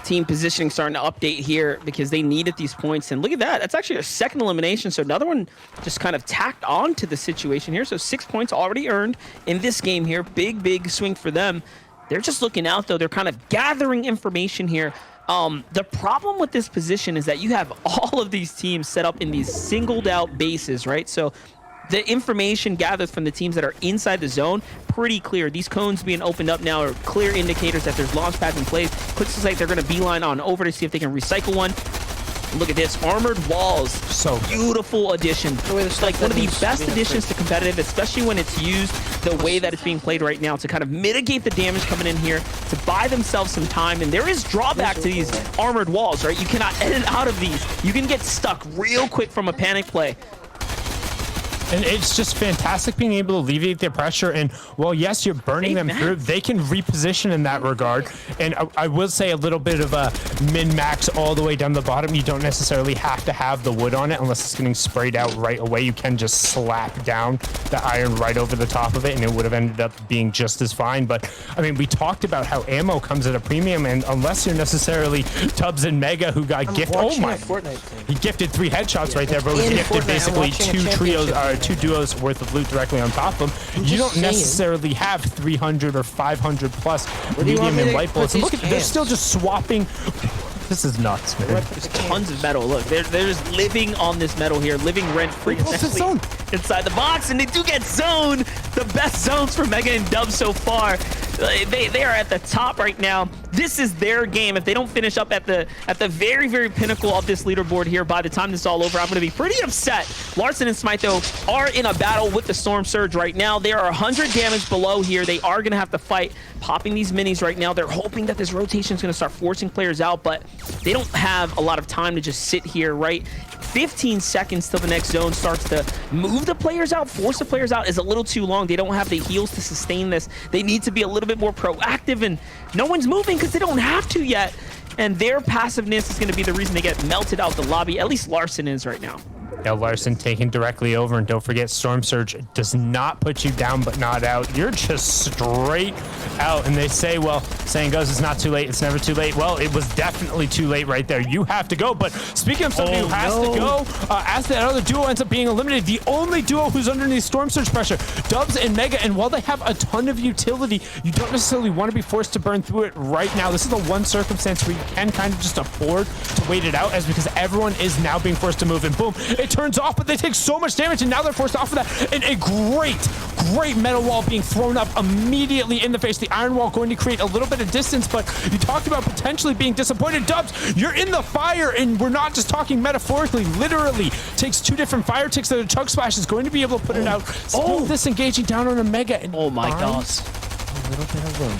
team positioning starting to update here because they needed these points. And look at that. That's actually a second elimination. So another one just kind of tacked on to the situation here. So 6 points already earned in this game here. Big swing for them. They're just looking out, though. They're kind of gathering information here. The problem with this position is that you have all of these teams set up in these singled out bases, right? So the information gathered from the teams that are inside the zone, pretty clear. These cones being opened up now are clear indicators that there's launch pads in place. Clicks looks like they're going to beeline on over to see if they can recycle one. Look at this, armored walls. So beautiful addition. It's like one of the best additions to competitive, especially when it's used the way that it's being played right now to kind of mitigate the damage coming in here, to buy themselves some time. And there is drawback to these armored walls, right? You cannot edit out of these. You can get stuck real quick from a panic play. And it's just fantastic being able to alleviate their pressure. And well, yes, you're burning them through. They can reposition in that regard. And I will say a little bit of a min-max all the way down the bottom. You don't necessarily have to have the wood on it unless it's getting sprayed out right away. You can just slap down the iron right over the top of it, and it would have ended up being just as fine. But I mean, we talked about how ammo comes at a premium, and unless you're necessarily Tubbs and Mega, who got gifted. Oh my! He gifted 3 headshots right there, bro. He gifted basically 2 duos worth of loot directly on top of them. You don't necessarily have 300 or 500 plus medium and light bullets. And look at, they're still just swapping. This is nuts, man. There's tons of metal. Look, they're just living on this metal here, living rent-free essentially inside the box, and they do get zoned. The best zones for Mega and Dub so far. They are at the top right now. This is their game. If they don't finish up at the very pinnacle of this leaderboard here by the time this is all over, I'm going to be pretty upset. Larson and Smythe, though, are in a battle with the Storm Surge right now. They are 100 damage below here. They are going to have to fight, popping these minis right now. They're hoping that this rotation is going to start forcing players out, but they don't have a lot of time to just sit here, right? 15 seconds till the next zone starts to move the players out, force the players out is a little too long. They don't have the heals to sustain this. They need to be a little bit more proactive, and no one's moving because they don't have to yet. And their passiveness is going to be the reason they get melted out the lobby. At least Larson is right now. Yeah, Larson taken directly over, and don't forget, Storm Surge does not put you down but not out. You're just straight out. And they say, well, saying goes, it's not too late, it's never too late. Well, it was definitely too late right there. You have to go. But speaking of somebody who has to go, as that other duo ends up being eliminated, the only duo who's underneath Storm Surge pressure, Dubs and Mega. And while they have a ton of utility, you don't necessarily want to be forced to burn through it right now. This is the one circumstance where you can kind of just afford to wait it out, as because everyone is now being forced to move, and boom, it turns off, but they take so much damage, and now they're forced off of that. And a great metal wall being thrown up immediately in the face. The iron wall going to create a little bit of distance, but you talked about potentially being disappointed. Dubs, you're in the fire, and we're not just talking metaphorically, literally. Takes 2 different fire ticks that a chug splash is going to be able to put it out. Still disengaging down on a Mega, and oh my gosh, a little bit of room.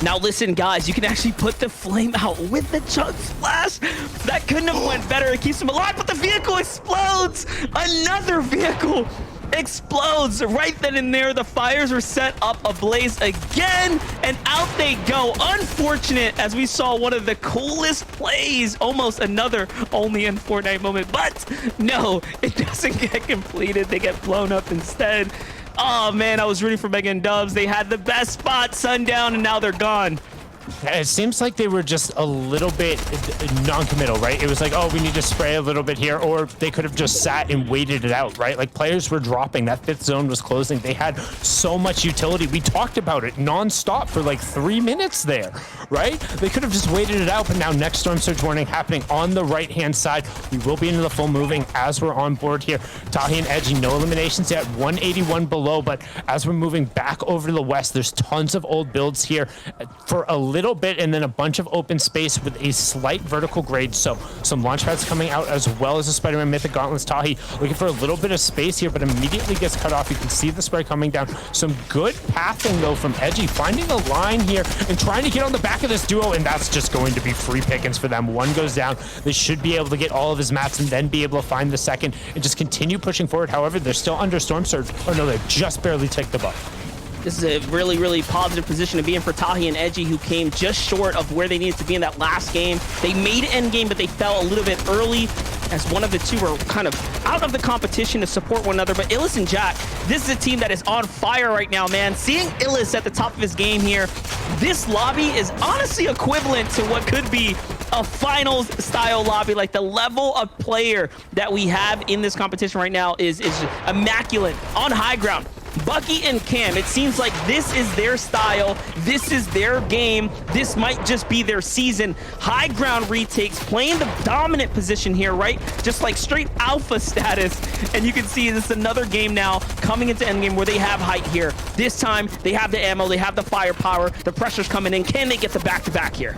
Now listen, guys, you can actually put the flame out with the chug splash. That couldn't have went better. It keeps him alive, but the vehicle explodes. Another vehicle. explodes right then and there. The fires are set up ablaze again, and out they go. Unfortunate, as we saw one of the coolest plays, almost another only in Fortnite moment, but no, it doesn't get completed. They get blown up instead. Oh man, I was rooting for Mega and Dubs. They had the best spot, Sundown, and now they're gone. It seems like they were just a little bit non-committal, right? It was like, oh, we need to spray a little bit here, or they could have just sat and waited it out, right? Like, players were dropping. That fifth zone was closing. They had so much utility. We talked about it non-stop for like 3 minutes there, right? They could have just waited it out, but now next storm surge warning happening on the right-hand side. We will be into the full moving as we're on board here. Tahi and Edgy, no eliminations yet, 181 below, but as we're moving back over to the west, there's tons of old builds here for a little bit, and then a bunch of open space with a slight vertical grade. So some launch pads coming out, as well as a Spider-Man Mythic Gauntlets. Tahi looking for a little bit of space here, but immediately gets cut off. You can see the spray coming down. Some good pathing though from Edgy, finding a line here and trying to get on the back of this duo, and that's just going to be free pickings for them. One goes down. They should be able to get all of his mats and then be able to find the second and just continue pushing forward. However, they're still under storm surge. Oh no, they've just barely ticked the buff. This is a really, really positive position to be in for Tahi and Edgy, who came just short of where they needed to be in that last game. They made end game, but they fell a little bit early, as one of the two were kind of out of the competition to support one another. But Illis and Jack, this is a team that is on fire right now, man. Seeing Illis at the top of his game here, this lobby is honestly equivalent to what could be a finals style lobby. Like, the level of player that we have in this competition right now is immaculate on high ground. Bucky and Cam, it seems like this is their style, this is their game, this might just be their season. High ground retakes, playing the dominant position here, right? Just like straight alpha status. And you can see this is another game now coming into endgame where they have height here. This time they have the ammo, they have the firepower, the pressure's coming in. Can they get the back-to-back here?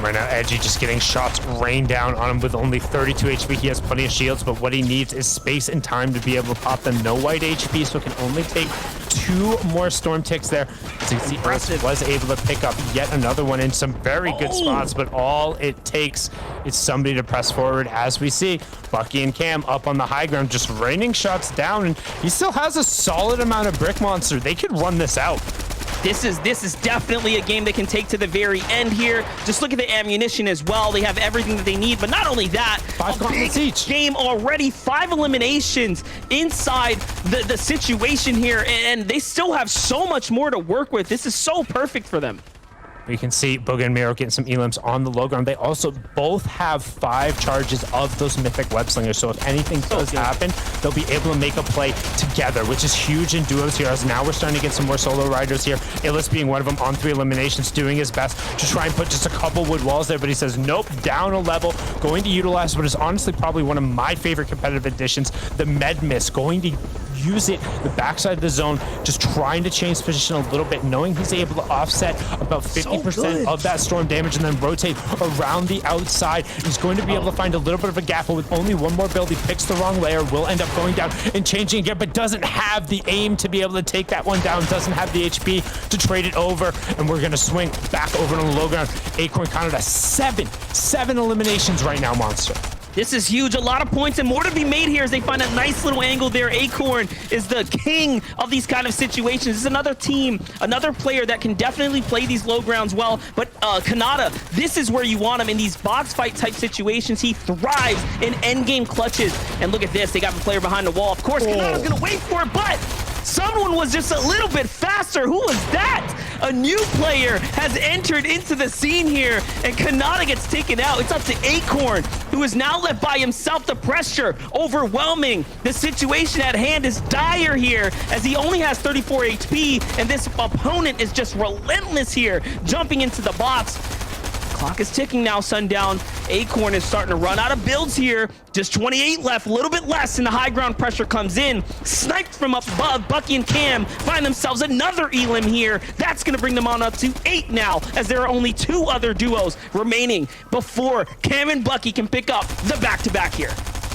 Right now, Edgy just getting shots rained down on him with only 32 HP. He has plenty of shields, but what he needs is space and time to be able to pop them. No white HP, so it can only take 2 more storm ticks there. So you see, Illis was able to pick up yet another one in some very good spots, but all it takes is somebody to press forward. As we see, Bucky and Cam up on the high ground, just raining shots down, and he still has a solid amount of brick monster. They could run this out. This is definitely a game they can take to the very end here. Just look at the ammunition as well. They have everything that they need, but not only that, 5 gauntlets each. Game already, 5 eliminations inside the situation here, and they still have so much more to work with. This is so perfect for them. We can see Booga and Miro getting some elims on the low ground. They also both have 5 charges of those mythic web slingers. So if anything does happen, they'll be able to make a play together, which is huge in duos here. As now we're starting to get some more solo riders here. Illis being one of them on 3 eliminations, doing his best to try and put just a couple wood walls there. But he says, nope, down a level, going to utilize what is honestly probably one of my favorite competitive additions, the med miss, going to use it the backside of the zone, just trying to change position a little bit, knowing he's able to offset about 50% of that storm damage and then rotate around the outside. He's going to be able to find a little bit of a gap, but with only one more build, he picks the wrong layer, will end up going down and changing again, but doesn't have the aim to be able to take that one down, doesn't have the HP to trade it over, and we're going to swing back over on the low ground. Acorn counted a 7 eliminations right now, Monster. This is huge. A lot of points and more to be made here as they find a nice little angle there. Acorn is the king of these kind of situations. This is another team, another player that can definitely play these low grounds well. But Kanata, this is where you want him in these box fight type situations. He thrives in endgame clutches. And look at this. They got the player behind the wall. Of course, Kanata's going to wait for it, but someone was just a little bit faster. Who was that? A new player has entered into the scene here, and Kanata gets taken out. It's up to Acorn, who is now left by himself. The pressure overwhelming. The situation at hand is dire here, as he only has 34 HP, and this opponent is just relentless here, jumping into the box. Clock is ticking now, Sundown. Acorn is starting to run out of builds here. Just 28 left, a little bit less, and the high ground pressure comes in. Sniped from up above, Bucky and Cam find themselves another elim here. That's going to bring them on up to 8 now, as there are only 2 other duos remaining before Cam and Bucky can pick up the back-to-back here.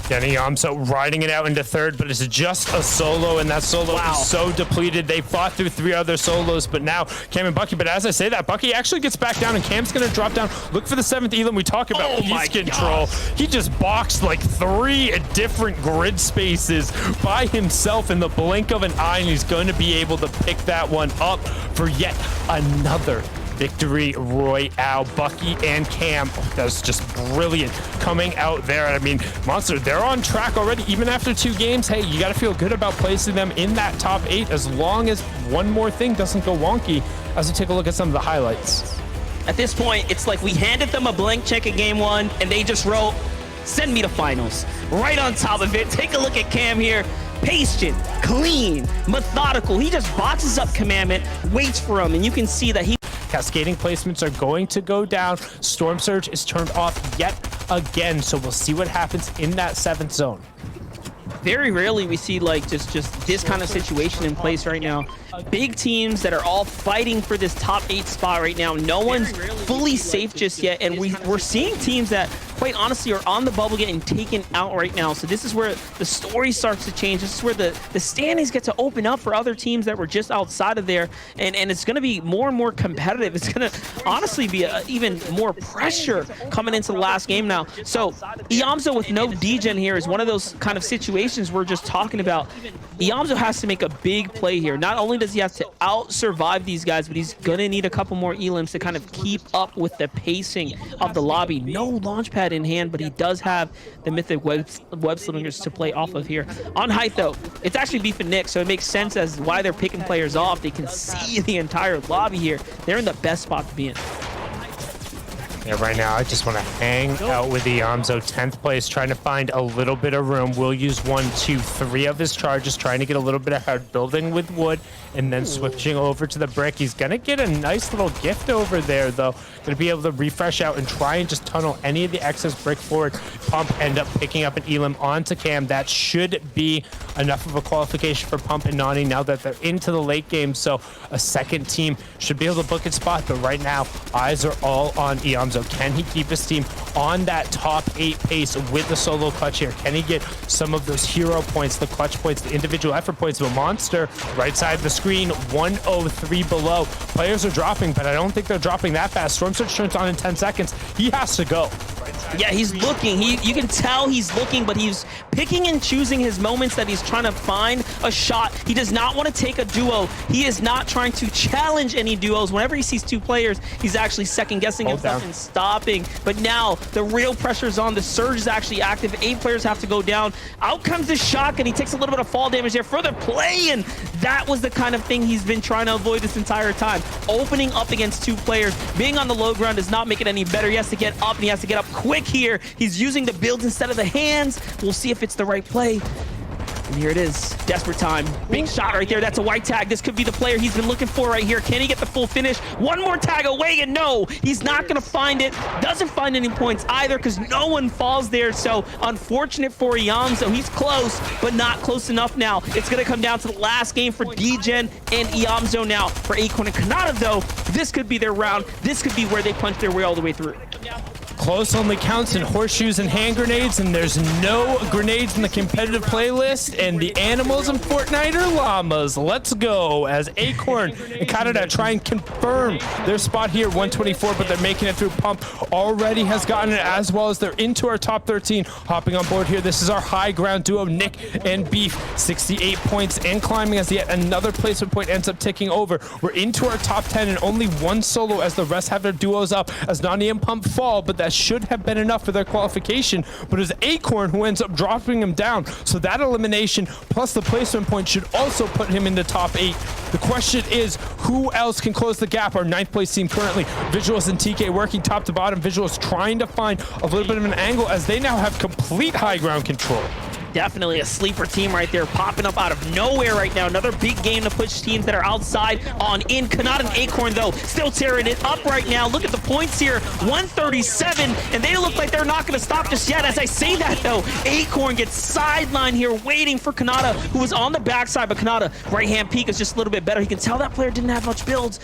Danny Yamso riding it out into third, but it's just a solo, and that solo is so depleted. They fought through 3 other solos, but now Cam and Bucky. But as I say that, Bucky actually gets back down, and Cam's going to drop down. Look for the 7th Elam. We talk about piece control. He just boxed like 3 different grid spaces by himself in the blink of an eye, and he's going to be able to pick that one up for yet another victory royale. Bucky and Cam, that's just brilliant coming out there. I mean, Monster, they're on track already. Even after 2 games, hey, you got to feel good about placing them in that top 8 as long as one more thing doesn't go wonky as we take a look at some of the highlights. At this point, it's like we handed them a blank check in game 1, and they just wrote, send me to finals. Right on top of it. Take a look at Cam here. Patient, clean, methodical. He just boxes up Commandment, waits for him, and you can see that he... Cascading placements are going to go down. Storm Surge is turned off yet again, so we'll see what happens in that 7th zone. Very rarely we see like just this kind of situation in place right now. Big teams that are all fighting for this top 8 spot right now. No one's fully safe just yet, and we're seeing teams that quite honestly are on the bubble getting taken out right now. So this is where the story starts to change. This is where the standings get to open up for other teams that were just outside of there, and it's going to be more and more competitive. It's going to honestly be even more pressure coming into the last game now. So Iamzo with no degen here is one of those kind of situations we're just talking about. Iamzo has to make a big play here. Not only does he have to out-survive these guys, but he's going to need a couple more elims to kind of keep up with the pacing of the lobby. No launch pad in hand, but he does have the mythic web slingers to play off of here. On height, though, it's actually Beef and Nick, so it makes sense as why they're picking players off. They can see the entire lobby here. They're in the best spot to be in. Yeah, right now I just want to hang out with Iamzo, 10th place, trying to find a little bit of room. We'll use 1, 2, 3 of his charges, trying to get a little bit of hard building with wood, and then switching over to the brick. He's going to get a nice little gift over there, though. Going to be able to refresh out and try and just tunnel any of the excess brick forward. Pump end up picking up an Elam onto Cam. That should be enough of a qualification for Pump and Nani now that they're into the late game. So a second team should be able to book its spot, but right now eyes are all on Iamzo. Can he keep his team on that top 8 pace with the solo clutch here? Can he get some of those hero points, the clutch points, the individual effort points of a Monster? Right side of the screen, 103 below. Players are dropping, but I don't think they're dropping that fast. Storm Surge turns on in 10 seconds. He has to go. Yeah, he's looking. You can tell he's looking, but he's picking and choosing his moments that he's trying to find a shot. He does not want to take a duo. He is not trying to challenge any duos. Whenever he sees 2 players, he's actually second-guessing himself and stopping. But now the real pressure is on. The Surge is actually active. 8 players have to go down. Out comes the shotgun. He takes a little bit of fall damage there. Further play, and that was the kind of thing he's been trying to avoid this entire time. Opening up against 2 players, being on the low ground does not make it any better. He has to get up, and he has to get up quick here. He's using the builds instead of the hands. We'll see if it's the right play. And here it is. Desperate time. Big shot right there. That's a white tag. This could be the player he's been looking for right here. Can he get the full finish? One more tag away, and no, he's not going to find it. Doesn't find any points either because no one falls there. So unfortunate for Iamzo. He's close, but not close enough now. It's going to come down to the last game for Degen and Iamzo now. For Acorn and Kanata, though, this could be their round. This could be where they punch their way all the way through. Close only counts in horseshoes and hand grenades, and there's no grenades in the competitive playlist, and the animals in Fortnite are llamas. Let's go as Acorn and Canada try and confirm their spot here, 124, but they're making it through. Pump already has gotten it, as well as they're into our top 13. Hopping on board here, this is our high ground duo, Nick and Beef, 68 points and climbing as yet another placement point ends up ticking over. We're into our top 10 and only 1 solo as the rest have their duos up as Nani and Pump fall, but that should have been enough for their qualification, but it's Acorn who ends up dropping him down. So that elimination plus the placement point should also put him in the top 8. The question is, who else can close the gap? Our 9th place team currently, Visuals and TK working top to bottom. Visuals trying to find a little bit of an angle as they now have complete high ground control. Definitely a sleeper team right there, popping up out of nowhere right now. Another big game to push teams that are outside on in. Kanata and Acorn, though, still tearing it up right now. Look at the points here, 137, and they look like they're not going to stop just yet. As I say that, though, Acorn gets sidelined here, waiting for Kanata, who was on the backside, but Kanata, right-hand peek is just a little bit better. He can tell that player didn't have much builds.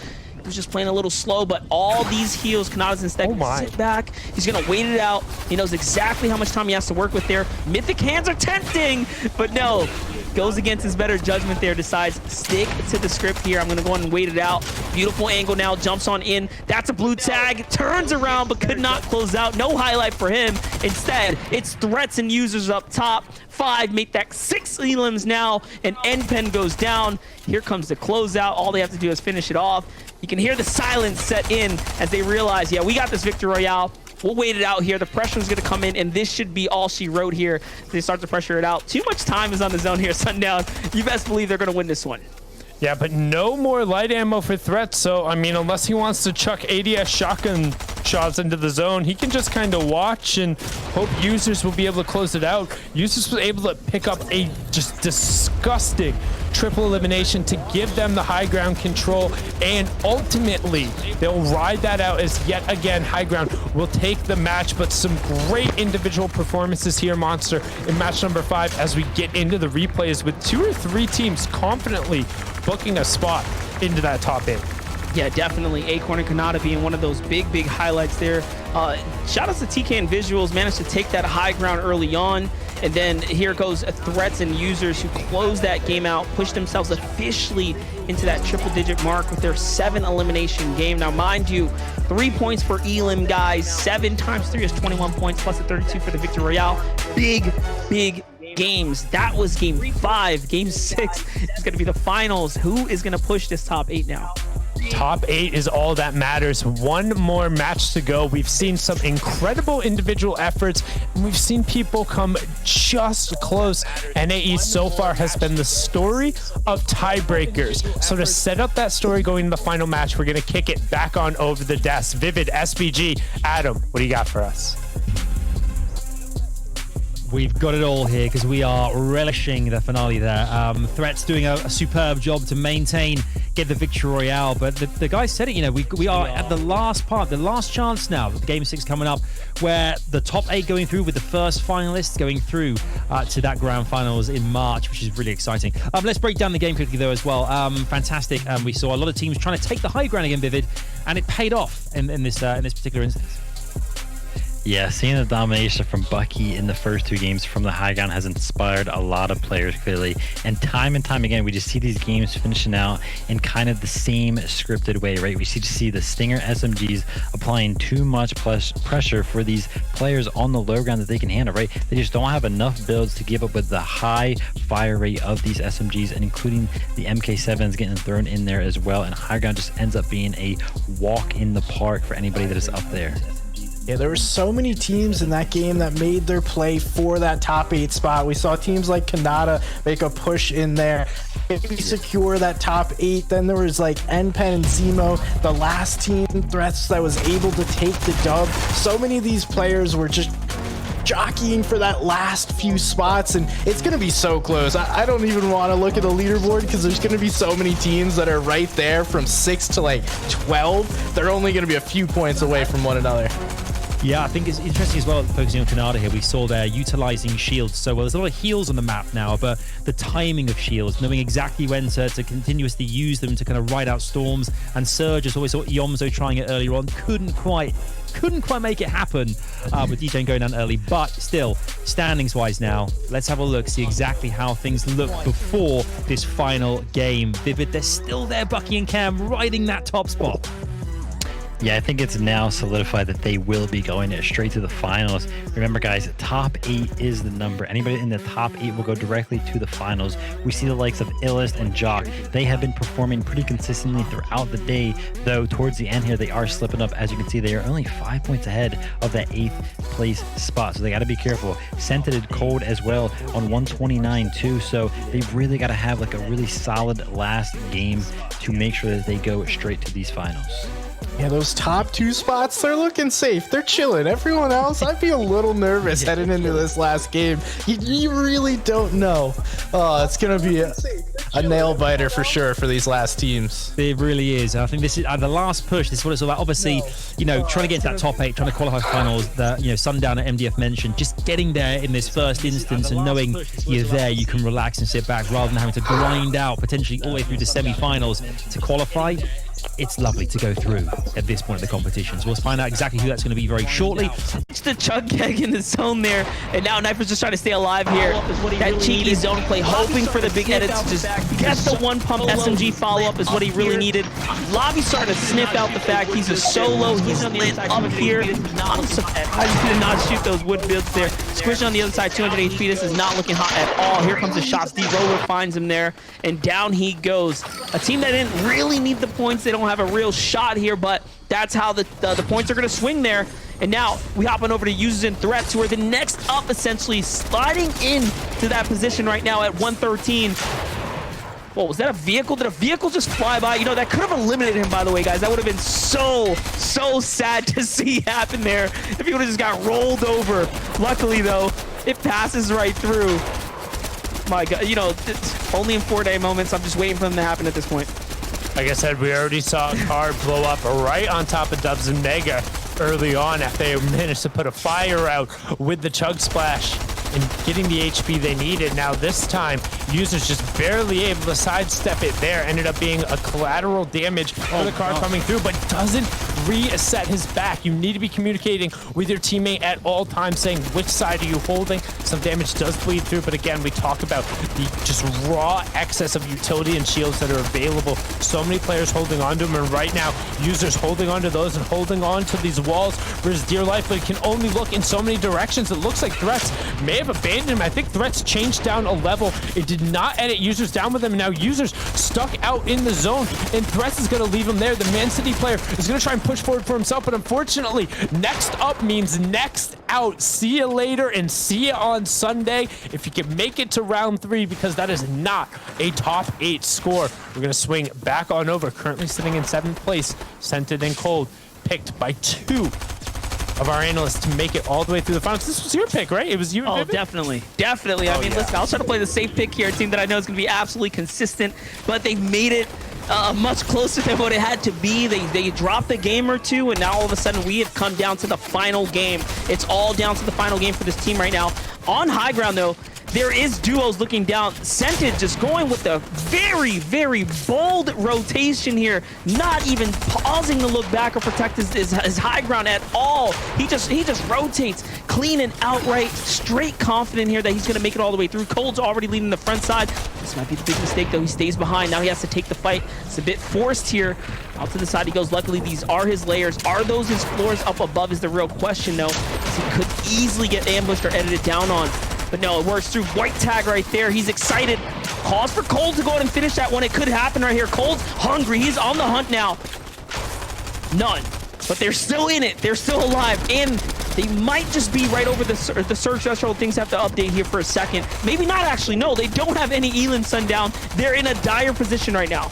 was just playing a little slow, but all these heals, Kanata's instead sit back. He's going to wait it out. He knows exactly how much time he has to work with there. Mythic hands are tempting, but no. Goes against his better judgment there, decides stick to the script here. I'm going to go on and wait it out. Beautiful angle now, jumps on in. That's a blue tag, turns around, but could not close out. No highlight for him. Instead, it's threats and users up top. 5, make that 6 elims now, and NPen goes down. Here comes the closeout. All they have to do is finish it off. You can hear the silence set in as they realize, yeah, we got this victory royale. We'll wait it out here. The pressure is going to come in, and this should be all she wrote here. They start to pressure it out. Too much time is on the zone here, Sundown. You best believe they're going to win this one. Yeah, but no more light ammo for threats. So, I mean, unless he wants to chuck ADS shotgun shots into the zone, he can just kind of watch and hope users will be able to close it out. Users was able to pick up a just disgusting triple elimination to give them the high ground control, and ultimately they'll ride that out as yet again high ground will take the match. But some great individual performances here, Monster, in match number 5 as we get into the replays with 2 or 3 teams confidently booking a spot into that top 8. Yeah, definitely. Acorn and Kanata being one of those big highlights there. Shout out to TK and Visuals, managed to take that high ground early on. And then here goes threats and users who closed that game out, pushed themselves officially into that triple-digit mark with their 7 elimination game. Now, mind you, 3 points per elim, guys. 7 times 3 is 21 points, plus a 32 for the Victory Royale. Big games. That was game 5. Game 6 is going to be the finals. Who is going to push this top 8 now? Top 8 is all that matters. One more match to go. We've seen some incredible individual efforts, and we've seen people come just close. NAE so far has been the story of tiebreakers. So to set up that story going into the final match, we're going to kick it back on over the desk. Vivid, SBG, Adam, what do you got for us? We've got it all here because we are relishing the finale there. Threats doing a superb job to maintain, get the Victory Royale. But the guy said it, you know, we are at the last part, the last chance now, with Game 6 coming up, where the top 8 going through with the first finalists going through to that grand finals in March, which is really exciting. Let's break down the game quickly though as well. Fantastic. We saw a lot of teams trying to take the high ground again, Vivid, and it paid off in this particular instance. Yeah, seeing the domination from Bucky in the first 2 games from the high ground has inspired a lot of players, clearly. And time again, we just see these games finishing out in kind of the same scripted way, right? We see the Stinger SMGs applying too much pressure for these players on the low ground that they can handle, right? They just don't have enough builds to give up with the high fire rate of these SMGs, and including the MK7s getting thrown in there as well. And high ground just ends up being a walk in the park for anybody that is up there. Yeah, there were so many teams in that game that made their play for that top 8 spot. We saw teams like Kanata make a push in there, maybe secure that top 8. Then there was like NPen and Zemo, the last team threats that was able to take the dub. So many of these players were just jockeying for that last few spots, and it's going to be so close. I don't even want to look at the leaderboard because there's going to be so many teams that are right there from 6 to like 12. They're only going to be a few points away from one another. Yeah, I think it's interesting as well, focusing on Kanata here. We saw they're utilizing shields so well. There's a lot of heals on the map now, but the timing of shields, knowing exactly when to continuously use them to kind of ride out storms. And Surge, as always saw Yomzo trying it earlier on, couldn't quite make it happen with DJ going down early. But still, standings wise now, let's have a look, see exactly how things look before this final game. Vivid, they're still there, Bucky and Cam riding that top spot. Yeah, I think it's now solidified that they will be going straight to the finals. Remember, guys, top 8 is the number. Anybody in the top 8 will go directly to the finals. We see the likes of Illest and Jock. They have been performing pretty consistently throughout the day, though towards the end here, they are slipping up. As you can see, they are only 5 points ahead of that 8th place spot, so they got to be careful. Scented Cold as well on 129 too, so they've really got to have like a really solid last game to make sure that they go straight to these finals. Yeah, those top 2 spots, they're looking safe. They're chilling. Everyone else, I'd be a little nervous heading into this last game. You really don't know. Oh, it's going to be a nail biter for sure for these last teams. It really is. I think this is the last push. This is what it's all about. Obviously, you know, trying to get into that top 8, trying to qualify for finals. That, you know, Sundown and MDF mentioned, just getting there in this first instance and knowing you're there, you can relax and sit back rather than having to grind out potentially all the way through to semi-finals to qualify. it's lovely to go through at this point of the competition. So we'll find out exactly who that's going to be very shortly. It's the chug keg in the zone there, and now Knifer's just trying to stay alive here. That cheeky zone play, hoping for the big edits to just get the one pump SMG follow-up is what he really needed. Lobby's starting to sniff out the fact he's a solo, he's lit up here. I'm surprised he did not shoot those wood builds there. Squish on the other side, 200 HP. This is not looking hot at all. Here comes the shots. D-Roller finds him there, and down he goes. A team that didn't really need the points. They don't have a real shot here, but that's how the points are going to swing there. And now we hop on over to users and threats, who are the next up, essentially sliding into that position right now at 113. Whoa, was that a vehicle? Did a vehicle just fly by? You know, that could have eliminated him, by the way, guys. That would have been so sad to see happen there if he would have just got rolled over. Luckily, though, it passes right through. My God, you know, it's only in 4-day moments. I'm just waiting for them to happen at this point. Like I said, we already saw a car blow up right on top of Dubs and Mega early on after they managed to put a fire out with the Chug Splash and getting the HP they needed. Now this time, users just barely able to sidestep it there. Ended up being a collateral damage for the car coming through, but doesn't reset his back. You need to be communicating with your teammate at all times, saying which side are you holding. Some damage does bleed through, but again, we talk about the just raw excess of utility and shields that are available. So many players holding on to them, and right now, users holding on to those and holding on to these walls for his dear life, but it can only look in so many directions. It looks like Threats may have abandoned him. I think Threats changed down a level. It did not edit users down with him, and now users stuck out in the zone, and Threats is going to leave him there. The Man City player is going to try and push forward for himself, but unfortunately, next up means next out. See you later, and see you on Sunday if you can make it to round 3, because that is not a top 8 score. We're going to swing back on over, currently sitting in 7th place, Scented and Cold, picked by 2 of our analysts to make it all the way through the finals. This was your pick, right? It was you and Vivid? Definitely. I mean, listen, I'll try to play the safe pick here, a team that I know is going to be absolutely consistent, but they made it much closer than what it had to be. They dropped a game or two, and now all of a sudden we have come down to the final game. It's all down to the final game for this team right now. On high ground, though, there is duos looking down. Scented just going with a very, very bold rotation here, not even pausing to look back or protect his high ground at all. He just rotates clean and outright, straight confident here that he's going to make it all the way through. Cold's already leading the front side. This might be the big mistake, though. He stays behind. Now he has to take the fight. It's a bit forced here. Out to the side he goes. Luckily, these are his layers. Are those his floors up above is the real question, though, because he could easily get ambushed or edited down on. But no, it works through. White tag right there. He's excited. Calls for Cold to go ahead and finish that one. It could happen right here. Cold's hungry. He's on the hunt now. None. But they're still in it. They're still alive. And they might just be right over the surge threshold. Things have to update here for a second. Maybe not, actually. No, they don't have any Elin Sundown. They're in a dire position right now.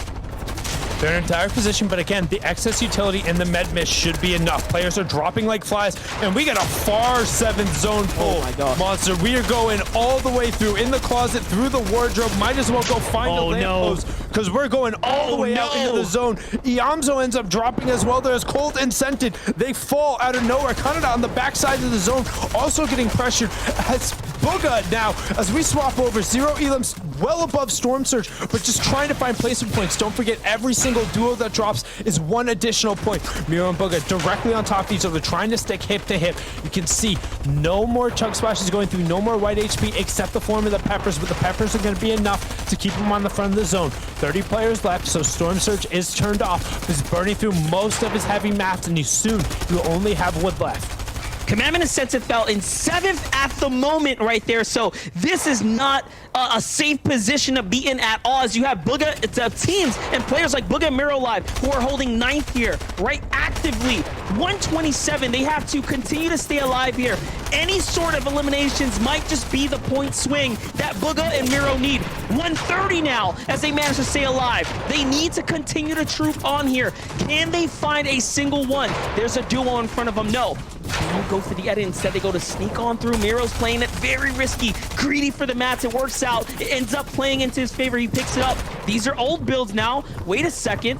They're in a dire position, but again, the excess utility and the med miss should be enough. Players are dropping like flies, and we got a far 7th zone pull. Oh my God. Monster, we are going all the way through, in the closet, through the wardrobe. Might as well go find a lamppost, because we're going all the way out into the zone. Iamzo ends up dropping as well. There's Cold and Scented. They fall out of nowhere. Canada on the backside of the zone, also getting pressured. As Booga now, as we swap over, Zero Elam's well above Storm Surge, but just trying to find placement points. Don't forget, every single duo that drops is 1 additional point. Miro and Booga directly on top of each other, trying to stick hip to hip. You can see no more Chug Splashes going through, no more white HP except the form of the Peppers, but the Peppers are going to be enough to keep them on the front of the zone. 30 players left, so Storm Surge is turned off. He's burning through most of his heavy mats, and soon you'll only have wood left. Commandment and Scented fell in 7th at the moment right there, so this is not a safe position to be in at all, as you have Booga, teams and players like Booga and Miro Live who are holding 9th here, right, actively. 127, they have to continue to stay alive here. Any sort of eliminations might just be the point swing that Booga and Miro need. 130 now, as they manage to stay alive. They need to continue to troop on here. Can they find a single one? There's a duo in front of them. No. They don't go for the edit. Instead, they go to sneak on through. Miro's playing it very risky, greedy for the mats. It works out. It ends up playing into his favor. He picks it up. These are old builds now. Wait a second.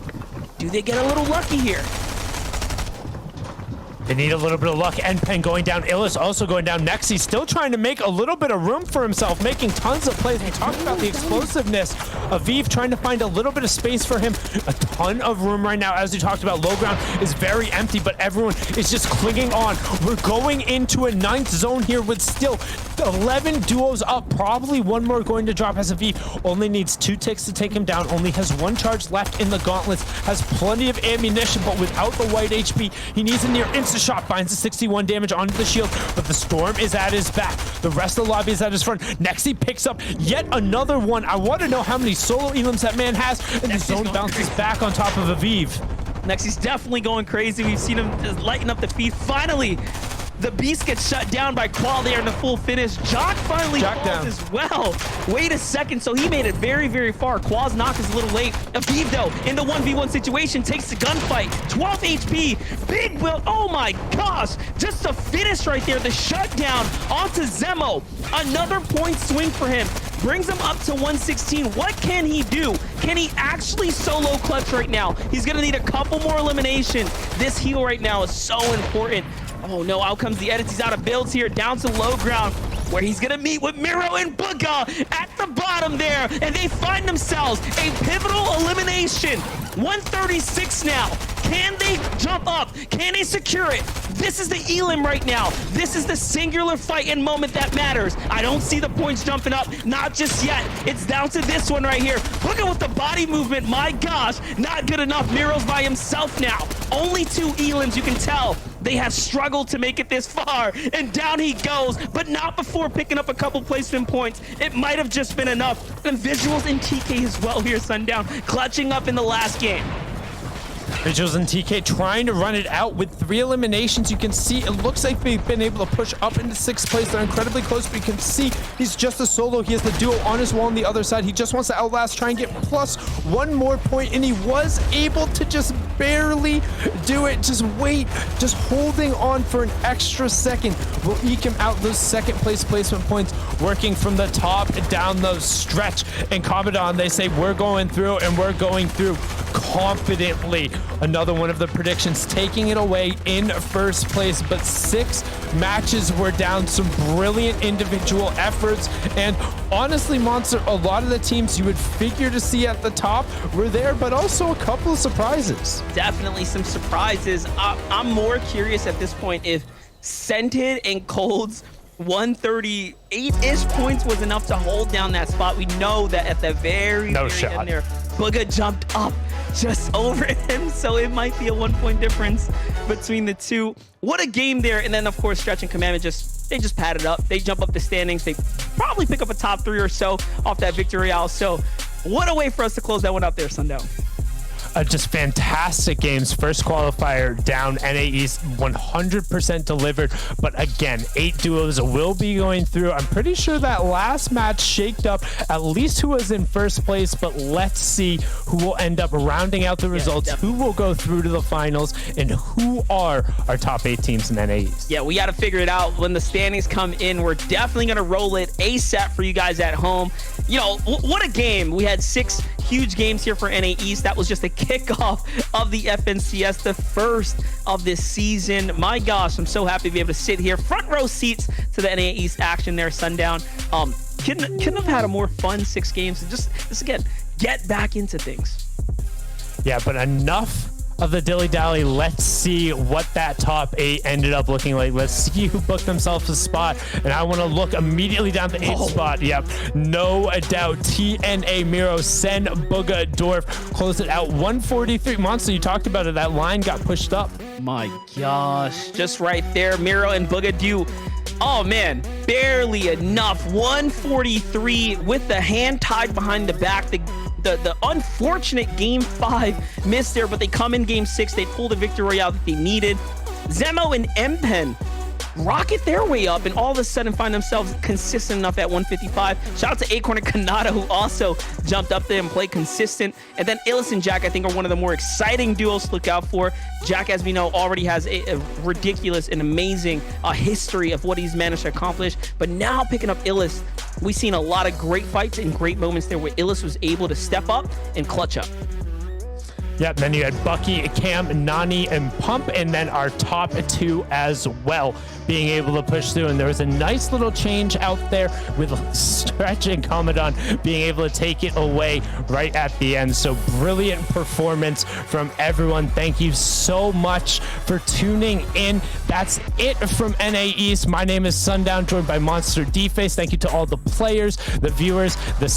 Do they get a little lucky here? They need a little bit of luck. Npen going down. Illis also going down. Nexi still trying to make a little bit of room for himself, making tons of plays. We talked about the explosiveness. Aviv trying to find a little bit of space for him. A ton of room right now. As we talked about, low ground is very empty, but everyone is just clinging on. We're going into a 9th zone here with still 11 duos up. Probably one more going to drop as Aviv only needs 2 ticks to take him down. Only has 1 charge left in the gauntlets. Has plenty of ammunition, but without the white HP, he needs a near instant shot. Finds the 61 damage onto the shield, but the storm is at his back. The rest of the lobby is at his front. Nexi picks up yet another one. I want to know how many solo elims that man has, and the zone bounces back on top of Aviv. Nexi's definitely going crazy. We've seen him just lighten up the feed. Finally, the beast gets shut down by Qual there in the full finish. Jock finally falls down as well. Wait a second, so he made it very, very far. Qual's knock is a little late. Aviv, though, in the 1v1 situation, takes the gunfight. 12 HP, big build. Oh my gosh, just a finish right there. The shutdown onto Zemo. Another point swing for him. Brings him up to 116. What can he do? Can he actually solo clutch right now? He's gonna need a couple more elimination. This heal right now is so important. Oh no, out comes the edits. He's out of builds here, down to low ground, where he's gonna meet with Miro and Booga at the bottom there, and they find themselves a pivotal elimination. 136 now. Can they jump up? Can they secure it? This is the elim right now. This is the singular fight and moment that matters. I don't see the points jumping up, not just yet. It's down to this one right here. Look at with the body movement. My gosh, not good enough. Miro's by himself now. Only 2 elims, you can tell. They have struggled to make it this far, and down he goes, but not before picking up a couple placement points. It might have just been enough. And visuals in TK as well here, Sundown, clutching up in the last game. Visuals and TK trying to run it out with 3 eliminations. You can see it looks like they've been able to push up into 6th place. They're incredibly close, but you can see he's just a solo. He has the duo on his wall on the other side. He just wants to outlast, try and get plus 1 more point, and he was able to just barely do it. Just wait, just holding on for an extra second will eke him out those 2nd place placement points, working from the top down the stretch. And Commandant, they say we're going through, and we're going through confidently. Another one of the predictions taking it away in 1st place, but 6 matches were down. Some brilliant individual efforts, and honestly, Monster, a lot of the teams you would figure to see at the top were there, but also a couple of surprises. Definitely some surprises. I'm more curious at this point if Scented and Cold's 138-ish points was enough to hold down that spot. We know that at the very end there, Booga jumped up just over him, so it might be a 1-point difference between the two. What a game there. And then of course Stretch and Commandment they just pad it up. They jump up the standings. They probably pick up a top 3 or so off that victory royale. So what a way for us to close that one up there, Sundown. Just fantastic games. First qualifier down, NA East 100% delivered, but again, 8 duos will be going through. I'm pretty sure that last match shaked up at least who was in 1st place, but let's see who will end up rounding out the results, who will go through to the finals, and who are our top 8 teams in NA East. Yeah, we got to figure it out when the standings come in. We're definitely going to roll it ASAP for you guys at home. You know, what a game. We had 6 huge games here for NA East. That was just a kickoff of the FNCS, the first of this season. My gosh, I'm so happy to be able to sit here, front row seats to the NA East action there, Sundown. Couldn't have had a more fun 6 games. And just again, get back into things. Yeah, but enough of the dilly-dally. Let's see what that top 8 ended up looking like. Let's see who booked themselves a spot, and I want to look immediately down the 8th spot. Yep, no doubt. TNA, Miro, Sen, Booga, Dorf closed it out 143. Monster, you talked about it. That line got pushed up. My gosh, just right there. Miro and Booga do, oh man, barely enough. 143 with the hand tied behind the back. The unfortunate game 5 miss there, but they come in game 6. They pull the victory royale that they needed. Zemo and Mpen rocket their way up and all of a sudden find themselves consistent enough at 155. Shout out to Acorn and Kanata, who also jumped up there and played consistent. And then Illis and Jack, I think, are one of the more exciting duos to look out for. Jack, as we know, already has a ridiculous and amazing history of what he's managed to accomplish. But now picking up Illis, we've seen a lot of great fights and great moments there where Illis was able to step up and clutch up. Yep, then you had Bucky, Cam, Nani, and Pump, and then our top 2 as well being able to push through. And there was a nice little change out there with Stretch and Commandant being able to take it away right at the end. So brilliant performance from everyone. Thank you so much for tuning in. That's it from NA East. My name is Sundown, joined by Monster D-Face. Thank you to all the players, the viewers, the